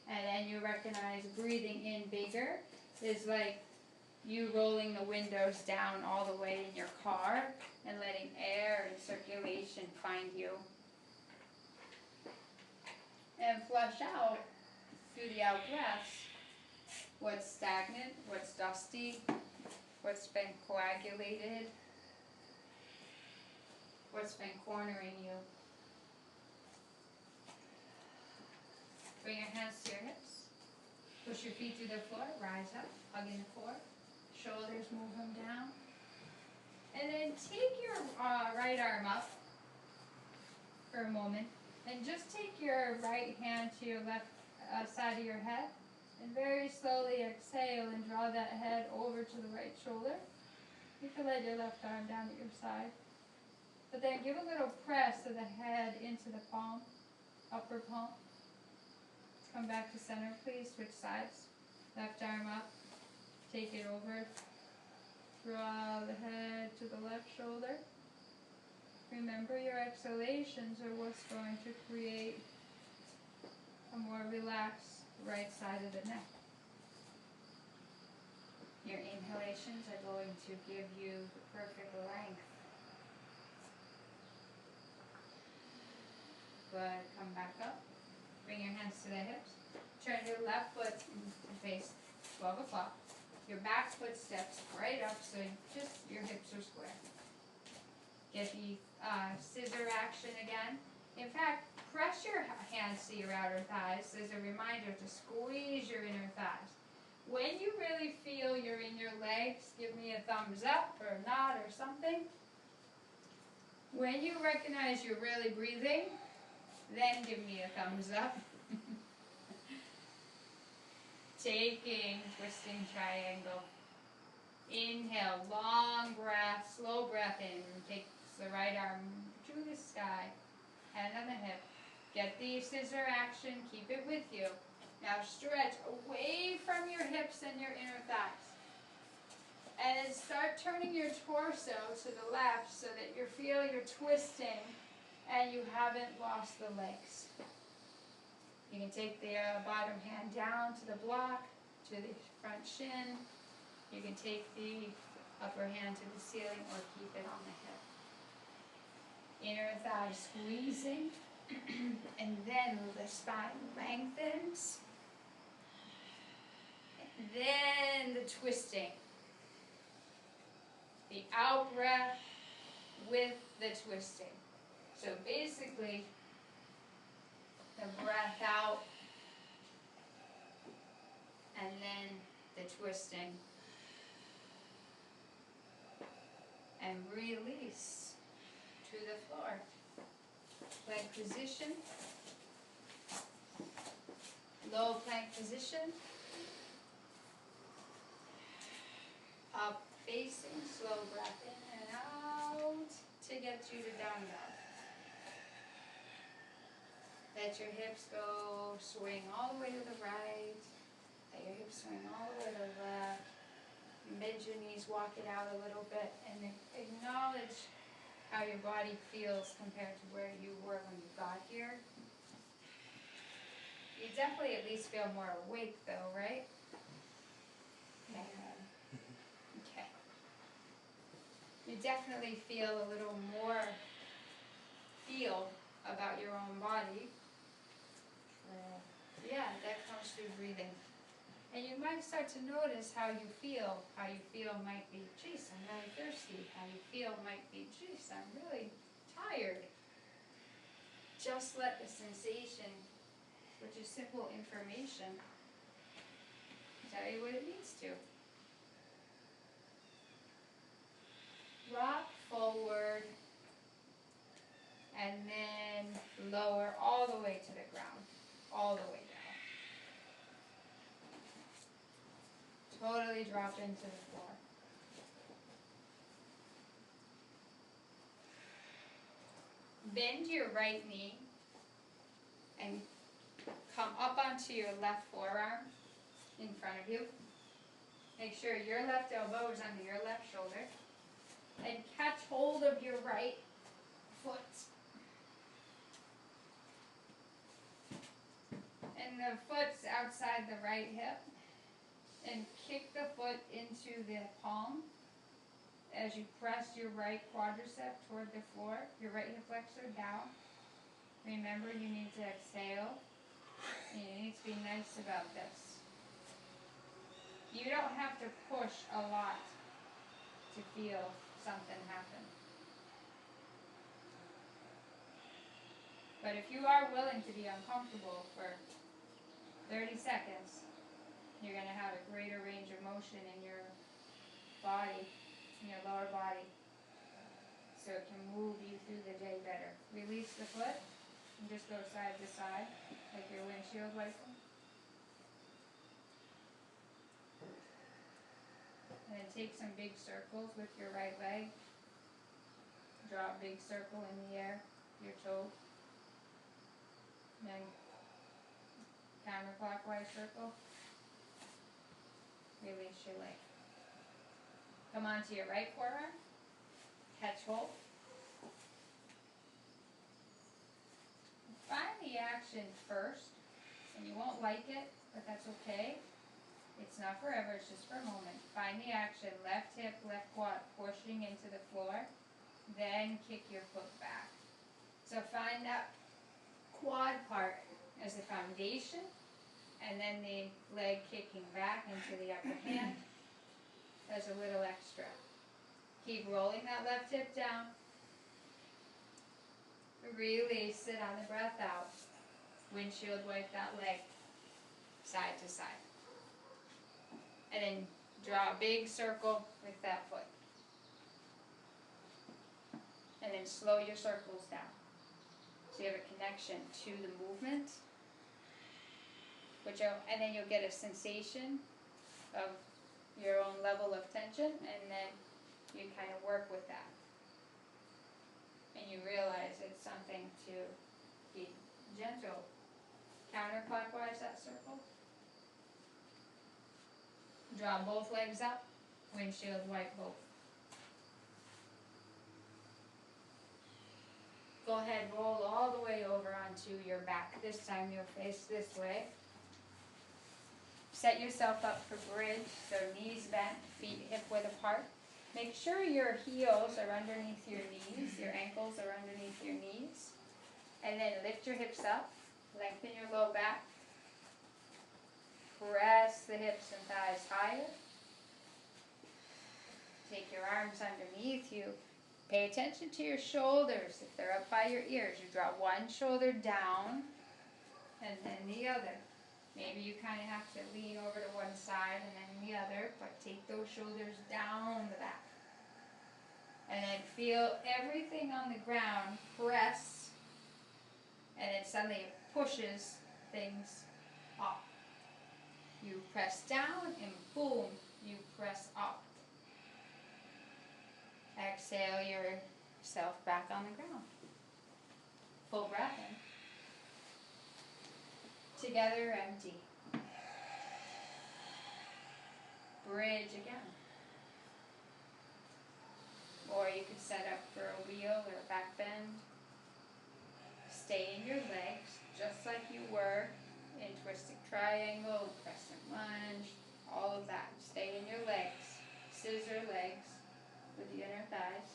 And then you recognize breathing in bigger is like you rolling the windows down all the way in your car and letting air and circulation find you. And flush out through the out breaths what's stagnant, what's dusty, what's been coagulated, what's been cornering you. Bring your hands to your hips. Push your feet through the floor. Rise up, hugging the core. Shoulders, move them down. And then take your right arm up for a moment. And just take your right hand to your left side of your head. And very slowly exhale and draw that head over to the right shoulder. You can let your left arm down at your side. But then give a little press of the head into the palm, upper palm. Come back to center, please. Switch sides. Left arm up. Take it over. Draw the head to the left shoulder. Remember, your exhalations are what's going to create a more relaxed right side of the neck. Your inhalations are going to give you the perfect length. Good. Come back up. Bring your hands to the hips. Turn your left foot to face 12 o'clock. Your back foot steps right up so just your hips are square. Get the scissor action again. In fact, press your hands to your outer thighs as a reminder to squeeze your inner thighs. When you really feel you're in your legs, give me a thumbs up or a nod or something. When you recognize you're really breathing, then give me a thumbs up. Taking, twisting triangle. Inhale, long breath, slow breath in. Take the right arm to the sky, hand on the hip. Get the scissor action, keep it with you. Now stretch away from your hips and your inner thighs. And then start turning your torso to the left so that you feel you're twisting and you haven't lost the legs. You can take the bottom hand down to the block, to the front shin. You can take the upper hand to the ceiling or keep it on the hip. Inner thigh squeezing. And then the spine lengthens. And then the twisting. The out breath with the twisting. So basically, the breath out, and then the twisting. And release to the floor. Plank position. Low plank position. Up facing, slow breath in and out to get you to down dog. Let your hips go, swing all the way to the right. Let your hips swing all the way to the left. Bend your knees, walk it out a little bit, and acknowledge how your body feels compared to where you were when you got here. You definitely at least feel more awake though, right? Okay. Okay. You definitely feel a little more feel about your own body. Yeah, that comes through breathing. And you might start to notice how you feel. How you feel might be, geez, I'm really thirsty. How you feel might be, geez, I'm really tired. Just let the sensation, which is simple information, tell you what it needs to. Rock forward, and then lower all the way to the ground. All the way down. Totally drop into the floor. Bend your right knee and come up onto your left forearm in front of you. Make sure your left elbow is under your left shoulder. And catch hold of your right foot. And the foot's outside the right hip. And kick the foot into the palm as you press your right quadricep toward the floor, your right hip flexor down. Remember, you need to exhale And you need to be nice about this. You don't have to push a lot to feel something happen. But if you are willing to be uncomfortable for 30 seconds, you're going to have a greater range of motion in your body, in your lower body, so it can move you through the day better. Release the foot and just go side to side, like your windshield wiper. And then take some big circles with your right leg. Draw a big circle in the air, your toe. And then counterclockwise circle. Release your leg. Come onto your right forearm. Catch hold. Find the action first, and you won't like it, but that's okay. It's not forever, it's just for a moment. Find the action, left hip, left quad, pushing into the floor, then kick your foot back. So find that quad part as the foundation, and then the leg kicking back into the upper hand as a little extra. Keep rolling that left hip down. Really sit on the breath out. Windshield wipe that leg side to side. And then draw a big circle with that foot. And then slow your circles down. So you have a connection to the movement. And then you'll get a sensation of your own level of tension, and then you kind of work with that. And you realize it's something to be gentle. Counterclockwise that circle. Draw both legs up. Windshield wipe both. Go ahead, roll all the way over onto your back. This time you'll face this way. Set yourself up for bridge, so knees bent, feet hip width apart. Make sure your heels are underneath your knees, your ankles are underneath your knees. And then lift your hips up, lengthen your low back. Press the hips and thighs higher. Take your arms underneath you. Pay attention to your shoulders. If they're up by your ears, you draw one shoulder down and then the other. Maybe you kind of have to lean over to one side and then the other, but take those shoulders down the back. And then feel everything on the ground press, and then suddenly it pushes things up. You press down and boom, you press up. Exhale yourself back on the ground. Full breath in. Together, empty. Bridge again. Or you could set up for a wheel or a back bend. Stay in your legs, just like you were in twisted triangle, crescent lunge, all of that. Stay in your legs. Scissor legs with the inner thighs.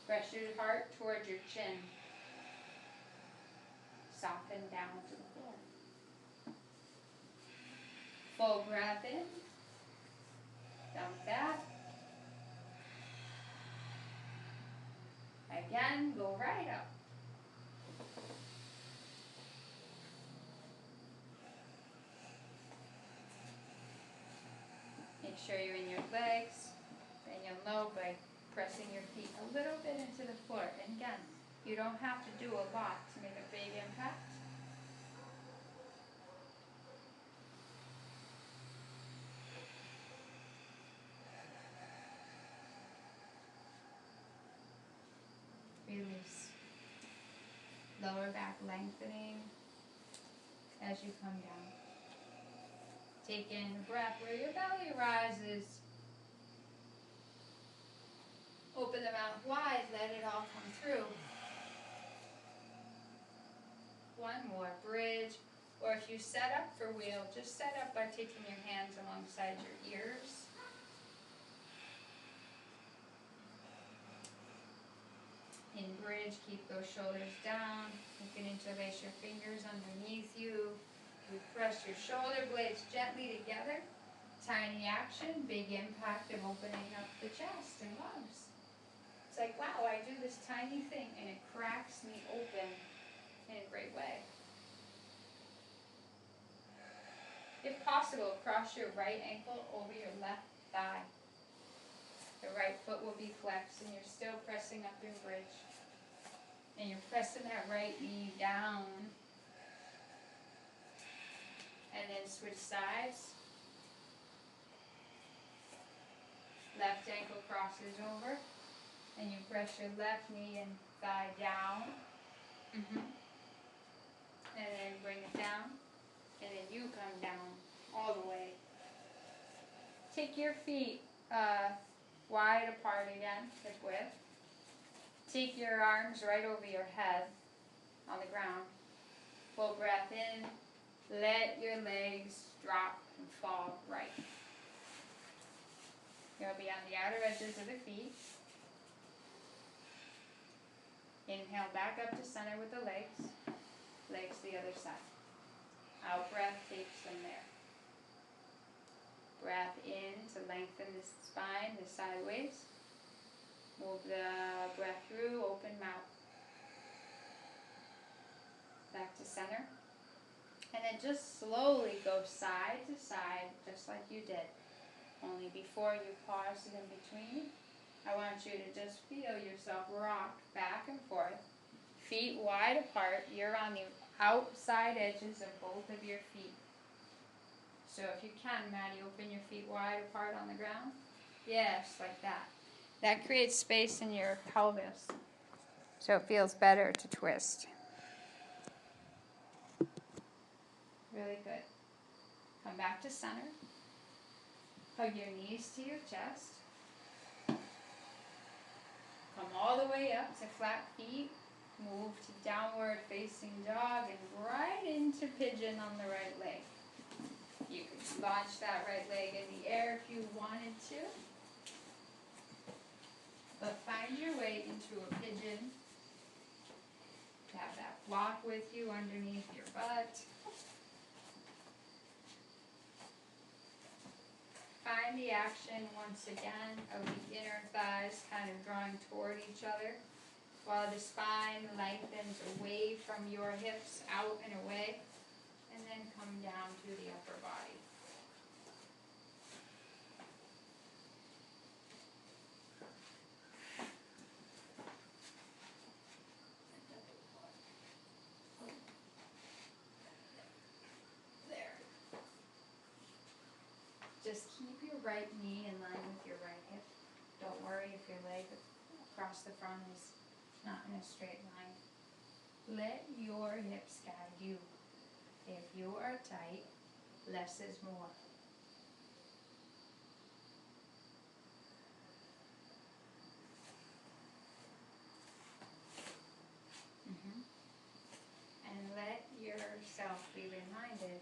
Press your heart towards your chin. Soften down to the floor. Full breath in. Dump that. Again, go right up. Make sure you're in your legs. Then you'll know by pressing your feet a little bit into the floor. And again, you don't have to do a lot to make a big impact. Release. Lower back lengthening as you come down. Take in a breath where your belly rises. Open the mouth wide, let it all come through. One more, bridge. Or if you set up for wheel, just set up by taking your hands alongside your ears. In bridge, bridge, keep those shoulders down. You can interlace your fingers underneath you. You press your shoulder blades gently together. Tiny action, big impact of opening up the chest and lungs. It's like, wow, I do this tiny thing and it cracks me open in a great way. If possible, cross your right ankle over your left thigh. The right foot will be flexed and you're still pressing up your bridge. And you're pressing that right knee down. And then switch sides. Left ankle crosses over. And you press your left knee and thigh down. And then bring it down. And then you come down all the way. Take your feet wide apart again, hip width. Take your arms right over your head on the ground. Full breath in. Let your legs drop and fall right. You'll be on the outer edges of the feet. Inhale back up to center with the legs. Legs the other side. Out breath takes them there. Breath in to lengthen the spine, the sideways. Move the breath through, open mouth. Back to center. And then just slowly go side to side, just like you did. Only before you pause it in between, I want you to just feel yourself rock back and forth. Feet wide apart. You're on the outside edges of both of your feet. So if you can, Maddie, open your feet wide apart on the ground. Yes, like that. That creates space in your pelvis. So it feels better to twist. Really good. Come back to center. Hug your knees to your chest. Come all the way up to flat feet. Move to downward facing dog and right into pigeon on the right leg. You can launch that right leg in the air if you wanted to. But find your way into a pigeon. Have that block with you underneath your butt. Find the action once again of the inner thighs kind of drawing toward each other while the spine lengthens away from your hips, out and away, and then come down to the upper body. Just keep your right knee in line with your right hip. Don't worry if your leg across the front is not in a straight line. Let your hips guide you. If you are tight, less is more. And let yourself be reminded.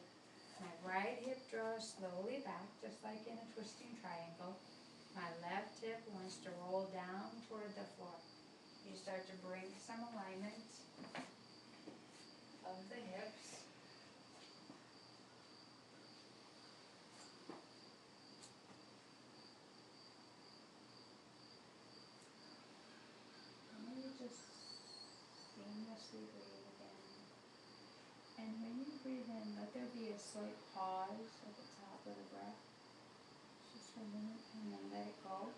My right hip draws slowly back, just like in a twisting triangle. My left hip wants to roll down toward the floor. You start to bring some alignment of the hips. And you just seamlessly breathe again. And when you breathe in, let there be a slight pause at the top of the breath. Just for a minute, and then let it go.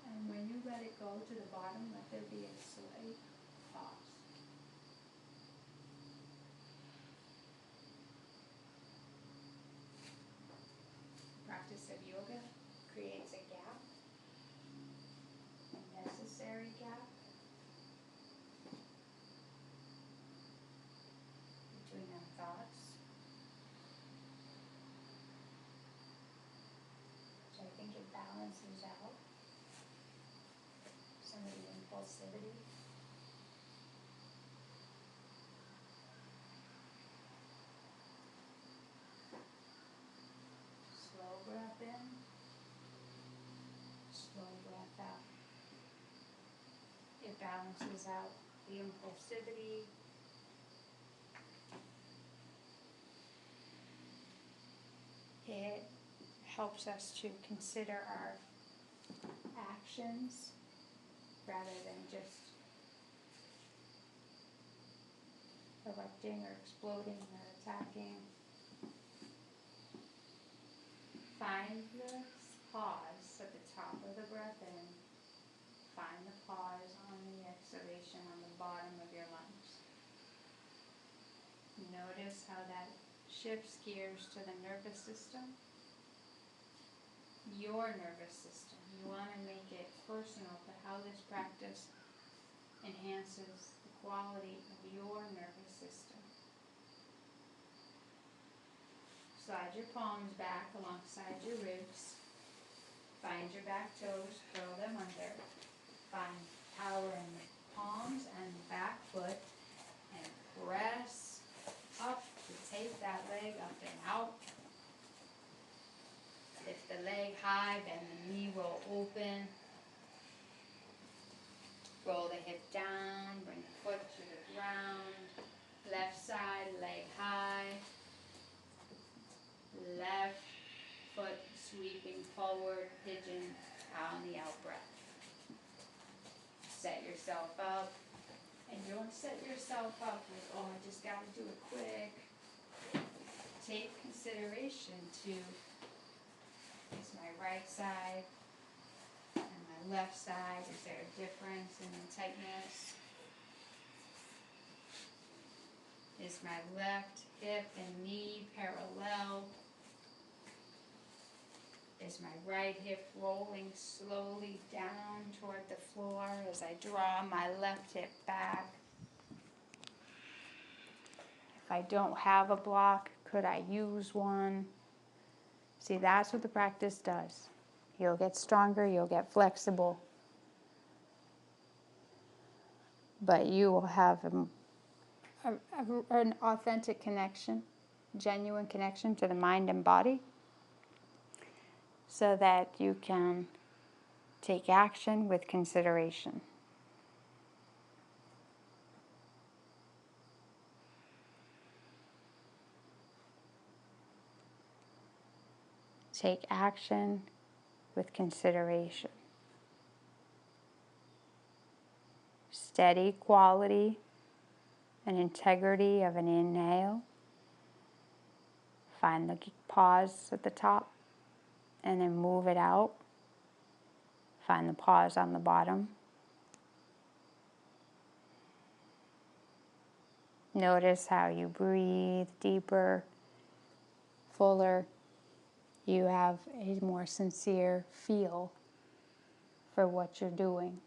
And when you let it go to the bottom, let there be a slight pause. Practice of yoga creates a gap, a necessary gap, between our thoughts. So I think it balances out some of the impulsivity. Slow breath in, slow breath out. If It balances out the impulsivity. It helps us to consider our actions rather than just erupting or exploding or attacking. Find the pause at the top of the breath in. Find the pause on the exhalation on the bottom of your lungs. Notice how that shifts gears to the nervous system. Your nervous system. You want to make it personal to how this practice enhances the quality of your nervous system. Slide your palms back alongside your ribs. Find your back toes, curl them under. Find power in the palms and the back foot, and press up to take that leg up and out. Lift the leg high, bend the knee, roll open. Roll the hip down, bring the foot to the ground. Left side, leg high. Left foot sweeping forward, pigeon on the out breath. Set yourself up. And you don't set yourself up with, oh, I just got to do it quick. Take consideration to, is my right side and my left side, is there a difference in the tightness? Is my left hip and knee parallel? Is my right hip rolling slowly down toward the floor as I draw my left hip back? If I don't have a block, could I use one? See, that's what the practice does. You'll get stronger, you'll get flexible, but you will have an authentic connection, genuine connection to the mind and body, so that you can take action with consideration. Take action with consideration. Steady quality and integrity of an inhale. Find the pause at the top and then move it out. Find the pause on the bottom. Notice how you breathe deeper, fuller. You have a more sincere feel for what you're doing.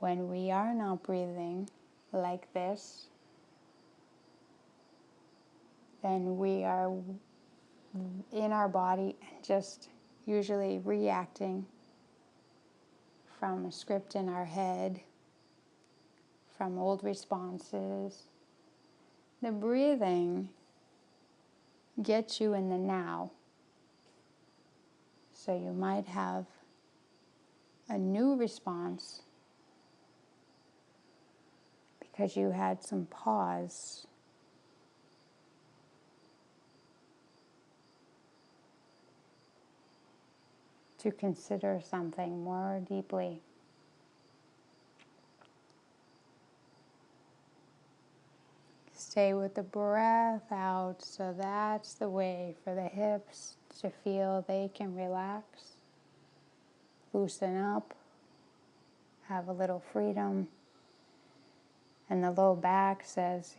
When we are not breathing like this, then we are in our body and just usually reacting from a script in our head, from old responses. The breathing gets you in the now. So you might have a new response because you had some pause. To consider something more deeply. Stay with the breath out, so that's the way for the hips to feel they can relax, loosen up, have a little freedom. And the low back says,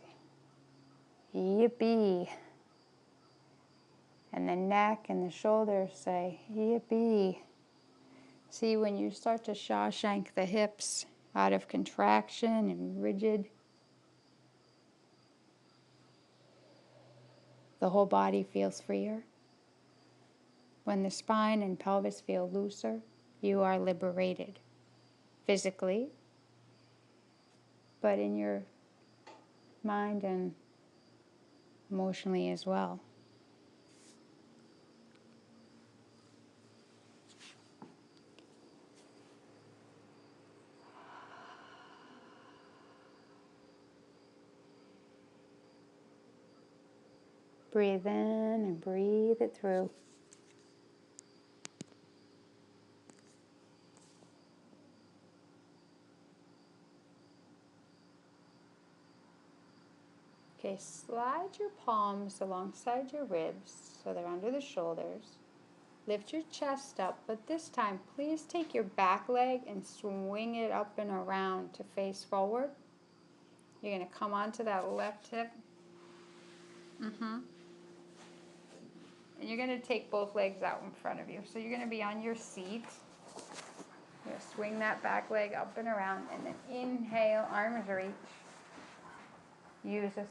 yippee. And the neck and the shoulders say, yippee. See, when you start to Shawshank the hips out of contraction and rigid, the whole body feels freer. When the spine and pelvis feel looser, you are liberated physically, but in your mind and emotionally as well. Breathe in and breathe it through. Okay, slide your palms alongside your ribs so they're under the shoulders. Lift your chest up, but this time please take your back leg and swing it up and around to face forward. You're going to come onto that left hip. And you're going to take both legs out in front of you. So you're going to be on your seat. You're going to swing that back leg up and around, and then inhale, arms reach. Use a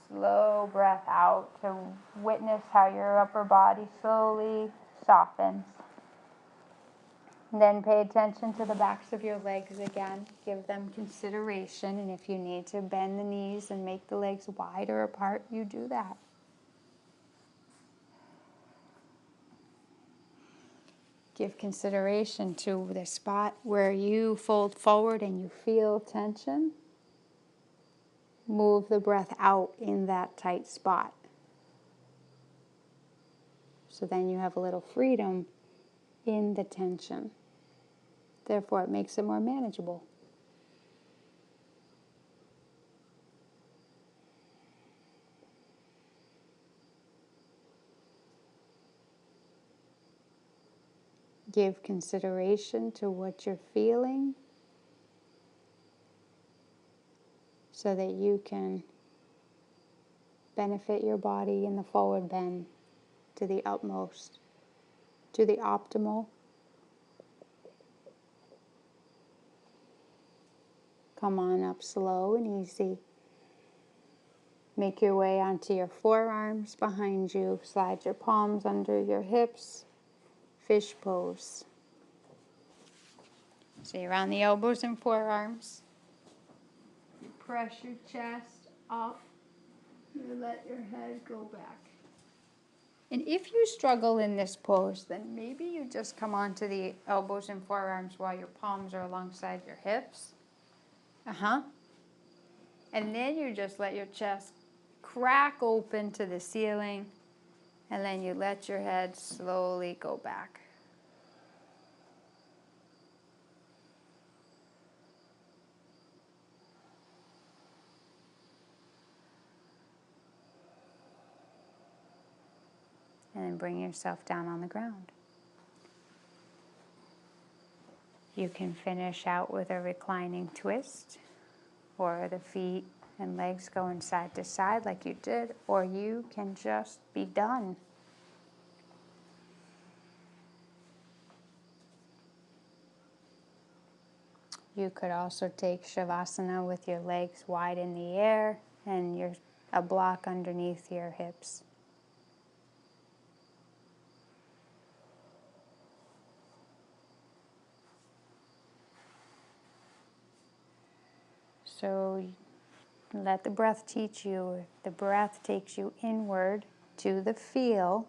slow breath out to witness how your upper body slowly softens. And then pay attention to the backs of your legs again. Give them consideration, and if you need to bend the knees and make the legs wider apart, you do that. Give consideration to the spot where you fold forward and you feel tension. Move the breath out in that tight spot. So then you have a little freedom in the tension. Therefore, it makes it more manageable. Give consideration to what you're feeling so that you can benefit your body in the forward bend to the utmost, to the optimal. Come on up slow and easy. Make your way onto your forearms behind you. Slide your palms under your hips. Fish pose. So you're on the elbows and forearms. You press your chest up. You let your head go back. And if you struggle in this pose, then maybe you just come onto the elbows and forearms while your palms are alongside your hips. And then you just let your chest crack open to the ceiling, and then you let your head slowly go back. And then bring yourself down on the ground. You can finish out with a reclining twist, or the feet and legs going side to side like you did, or you can just be done. You could also take Shavasana with your legs wide in the air and a block underneath your hips. So let the breath teach you. The breath takes you inward to the feel,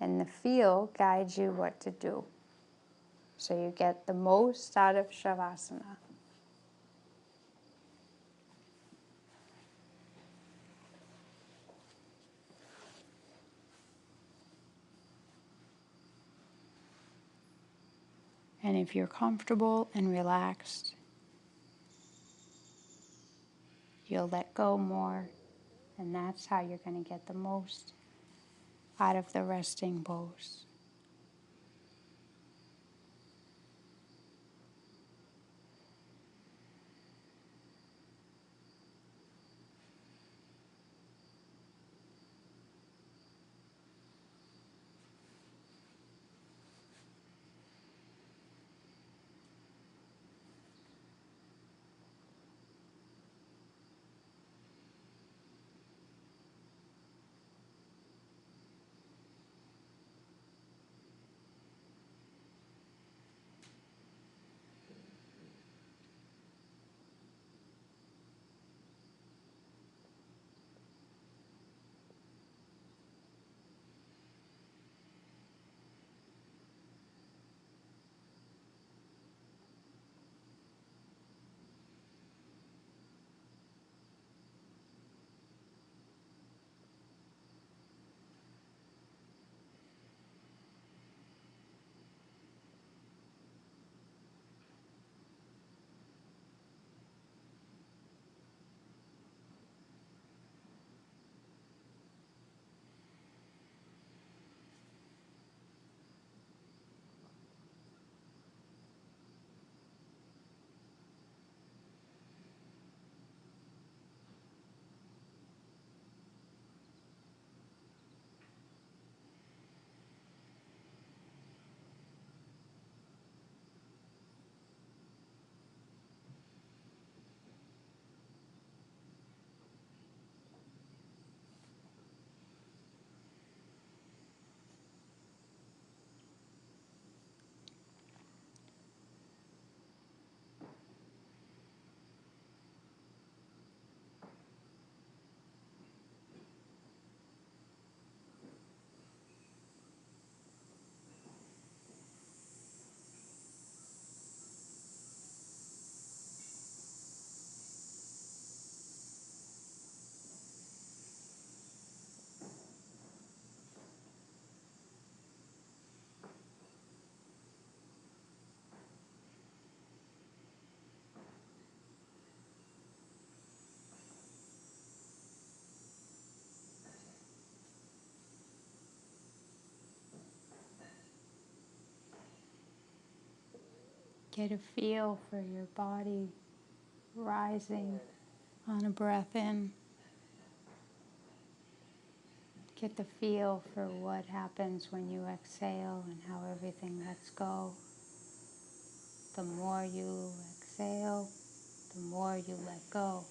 and the feel guides you what to do. So you get the most out of Shavasana. And if you're comfortable and relaxed, you'll let go more, and that's how you're going to get the most out of the resting pose. Get a feel for your body rising on a breath in. Get the feel for what happens when you exhale and how everything lets go. The more you exhale, the more you let go.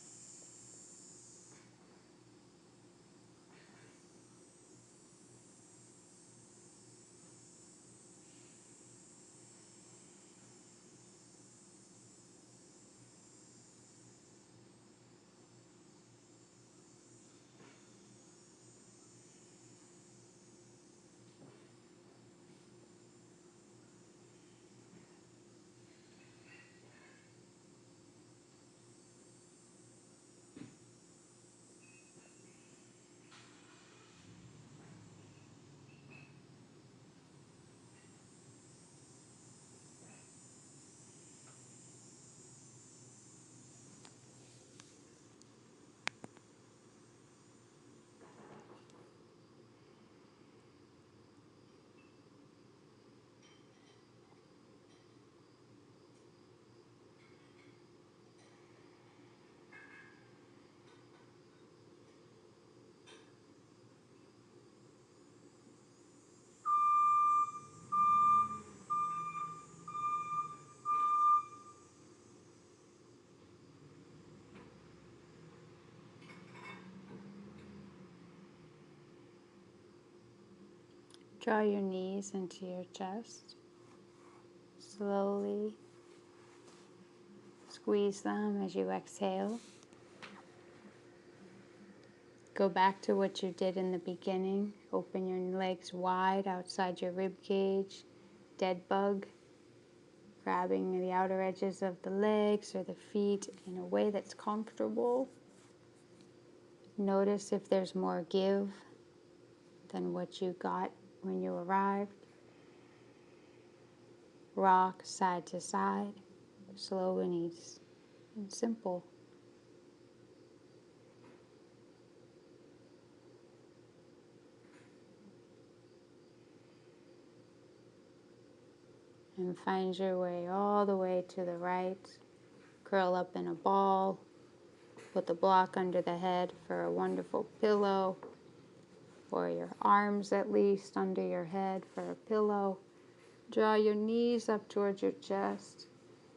Draw your knees into your chest. Slowly squeeze them as you exhale. Go back to what you did in the beginning. Open your legs wide outside your rib cage. Dead bug. Grabbing the outer edges of the legs or the feet in a way that's comfortable. Notice if there's more give than what you got when you arrived. Rock side to side, slow and easy and simple. And find your way all the way to the right. Curl up in a ball. Put the block under the head for a wonderful pillow, or your arms at least under your head for a pillow. Draw your knees up towards your chest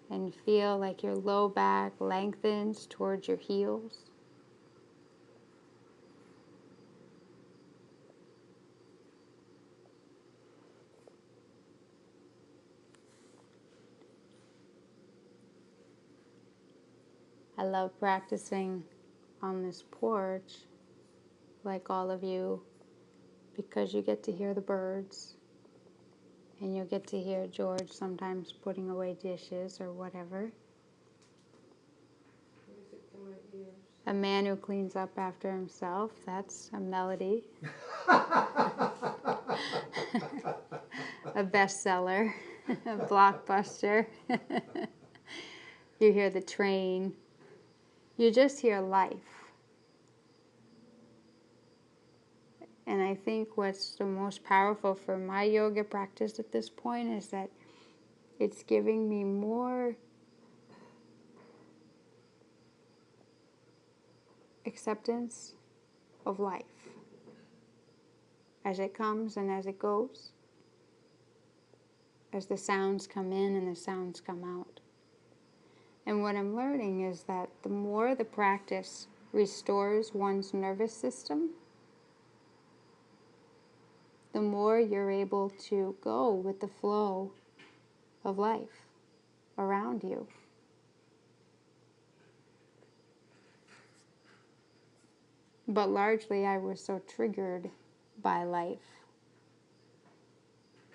and feel like your low back lengthens towards your heels. I love practicing on this porch, like all of you, because you get to hear the birds and you get to hear George sometimes putting away dishes or whatever. A man who cleans up after himself, that's a melody. A bestseller, a blockbuster. You hear the train. You just hear life. And I think what's the most powerful for my yoga practice at this point is that it's giving me more acceptance of life as it comes and as it goes, as the sounds come in and the sounds come out. And what I'm learning is that the more the practice restores one's nervous system, the more you're able to go with the flow of life around you. But largely I was so triggered by life,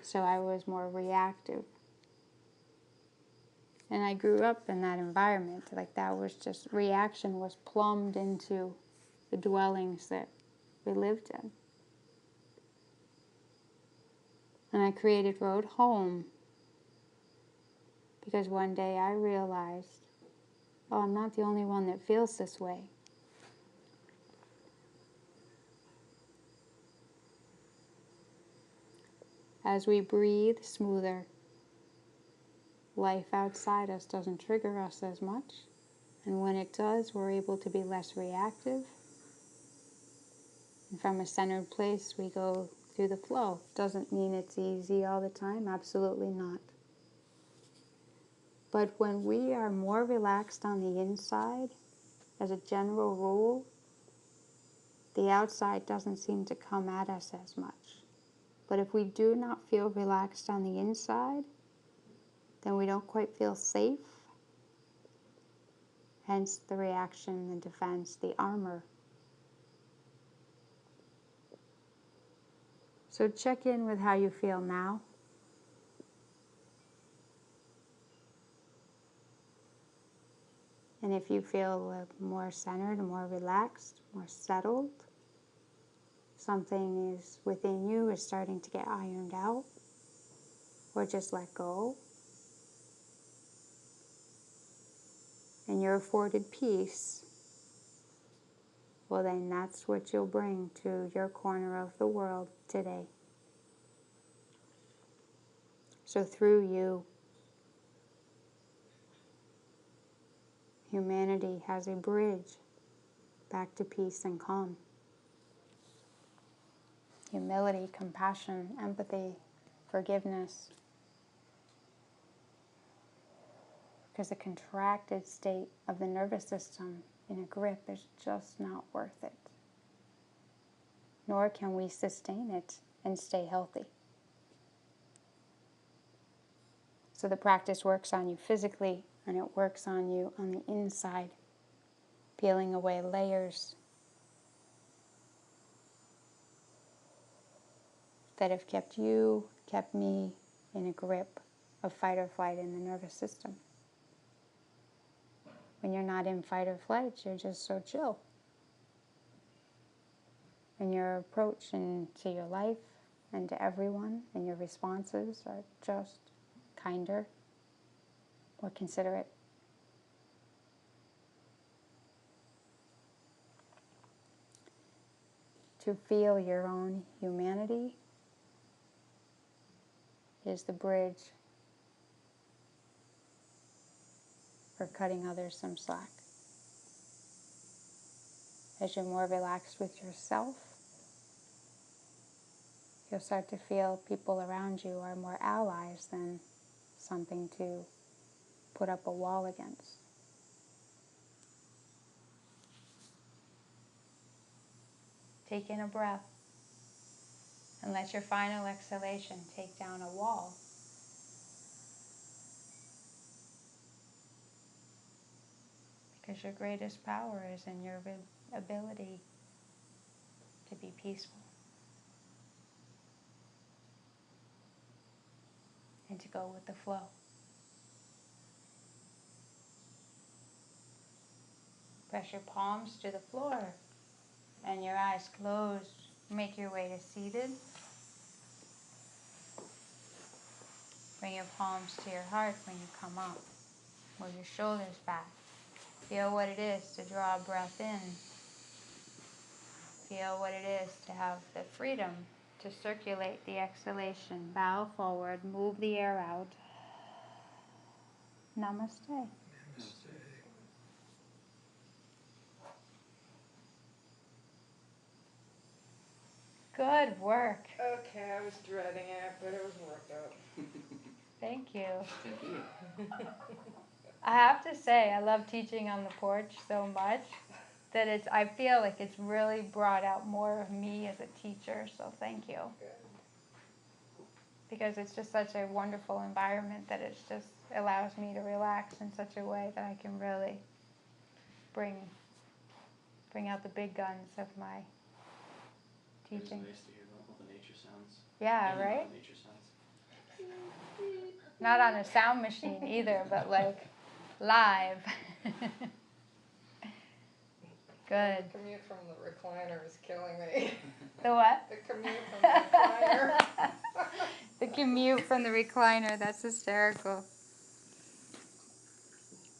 so I was more reactive. And I grew up in that environment, like that was just, reaction was plumbed into the dwellings that we lived in. And I created Road Home because one day I realized, oh, I'm not the only one that feels this way. As we breathe smoother, life outside us doesn't trigger us as much. And when it does, we're able to be less reactive. And from a centered place, we go through the flow. Doesn't mean it's easy all the time, absolutely not. But when we are more relaxed on the inside, as a general rule, the outside doesn't seem to come at us as much. But if we do not feel relaxed on the inside, then we don't quite feel safe. Hence the reaction, the defense, the armor. So check in with how you feel now. And if you feel more centered, more relaxed, more settled, something is within you is starting to get ironed out, or just let go, and you're afforded peace, well then that's what you'll bring to your corner of the world today. So through you, humanity has a bridge back to peace and calm. Humility, compassion, empathy, forgiveness. Because the contracted state of the nervous system in a grip is just not worth it. Nor can we sustain it and stay healthy. So the practice works on you physically, and it works on you on the inside, peeling away layers that have kept you, kept me in a grip of fight or flight in the nervous system. When you're not in fight or flight, you're just so chill. And your approach to your life and to everyone and your responses are just kinder, more considerate. To feel your own humanity is the bridge for cutting others some slack. As you're more relaxed with yourself, you'll start to feel people around you are more allies than something to put up a wall against. Take in a breath and let your final exhalation take down a wall. Because your greatest power is in your ability to be peaceful and to go with the flow. Press your palms to the floor and your eyes closed. Make your way to seated. Bring your palms to your heart when you come up. Move your shoulders back. Feel what it is to draw a breath in. Feel what it is to have the freedom to circulate the exhalation. Bow forward, move the air out. Namaste. Namaste. Good work. Okay, I was dreading it, but it was worked out. Thank you. Thank you. I have to say, I love teaching on the porch so much that I feel like it's really brought out more of me as a teacher, so thank you. Good. Because it's just such a wonderful environment that it just allows me to relax in such a way that I can really bring out the big guns of my teaching. It's nice to hear all the nature sounds. Yeah, And right? nature sounds. Not on a sound machine either, but like live. Good. The commute from the recliner is killing me. The what? The commute from the recliner. The commute from the recliner, that's hysterical.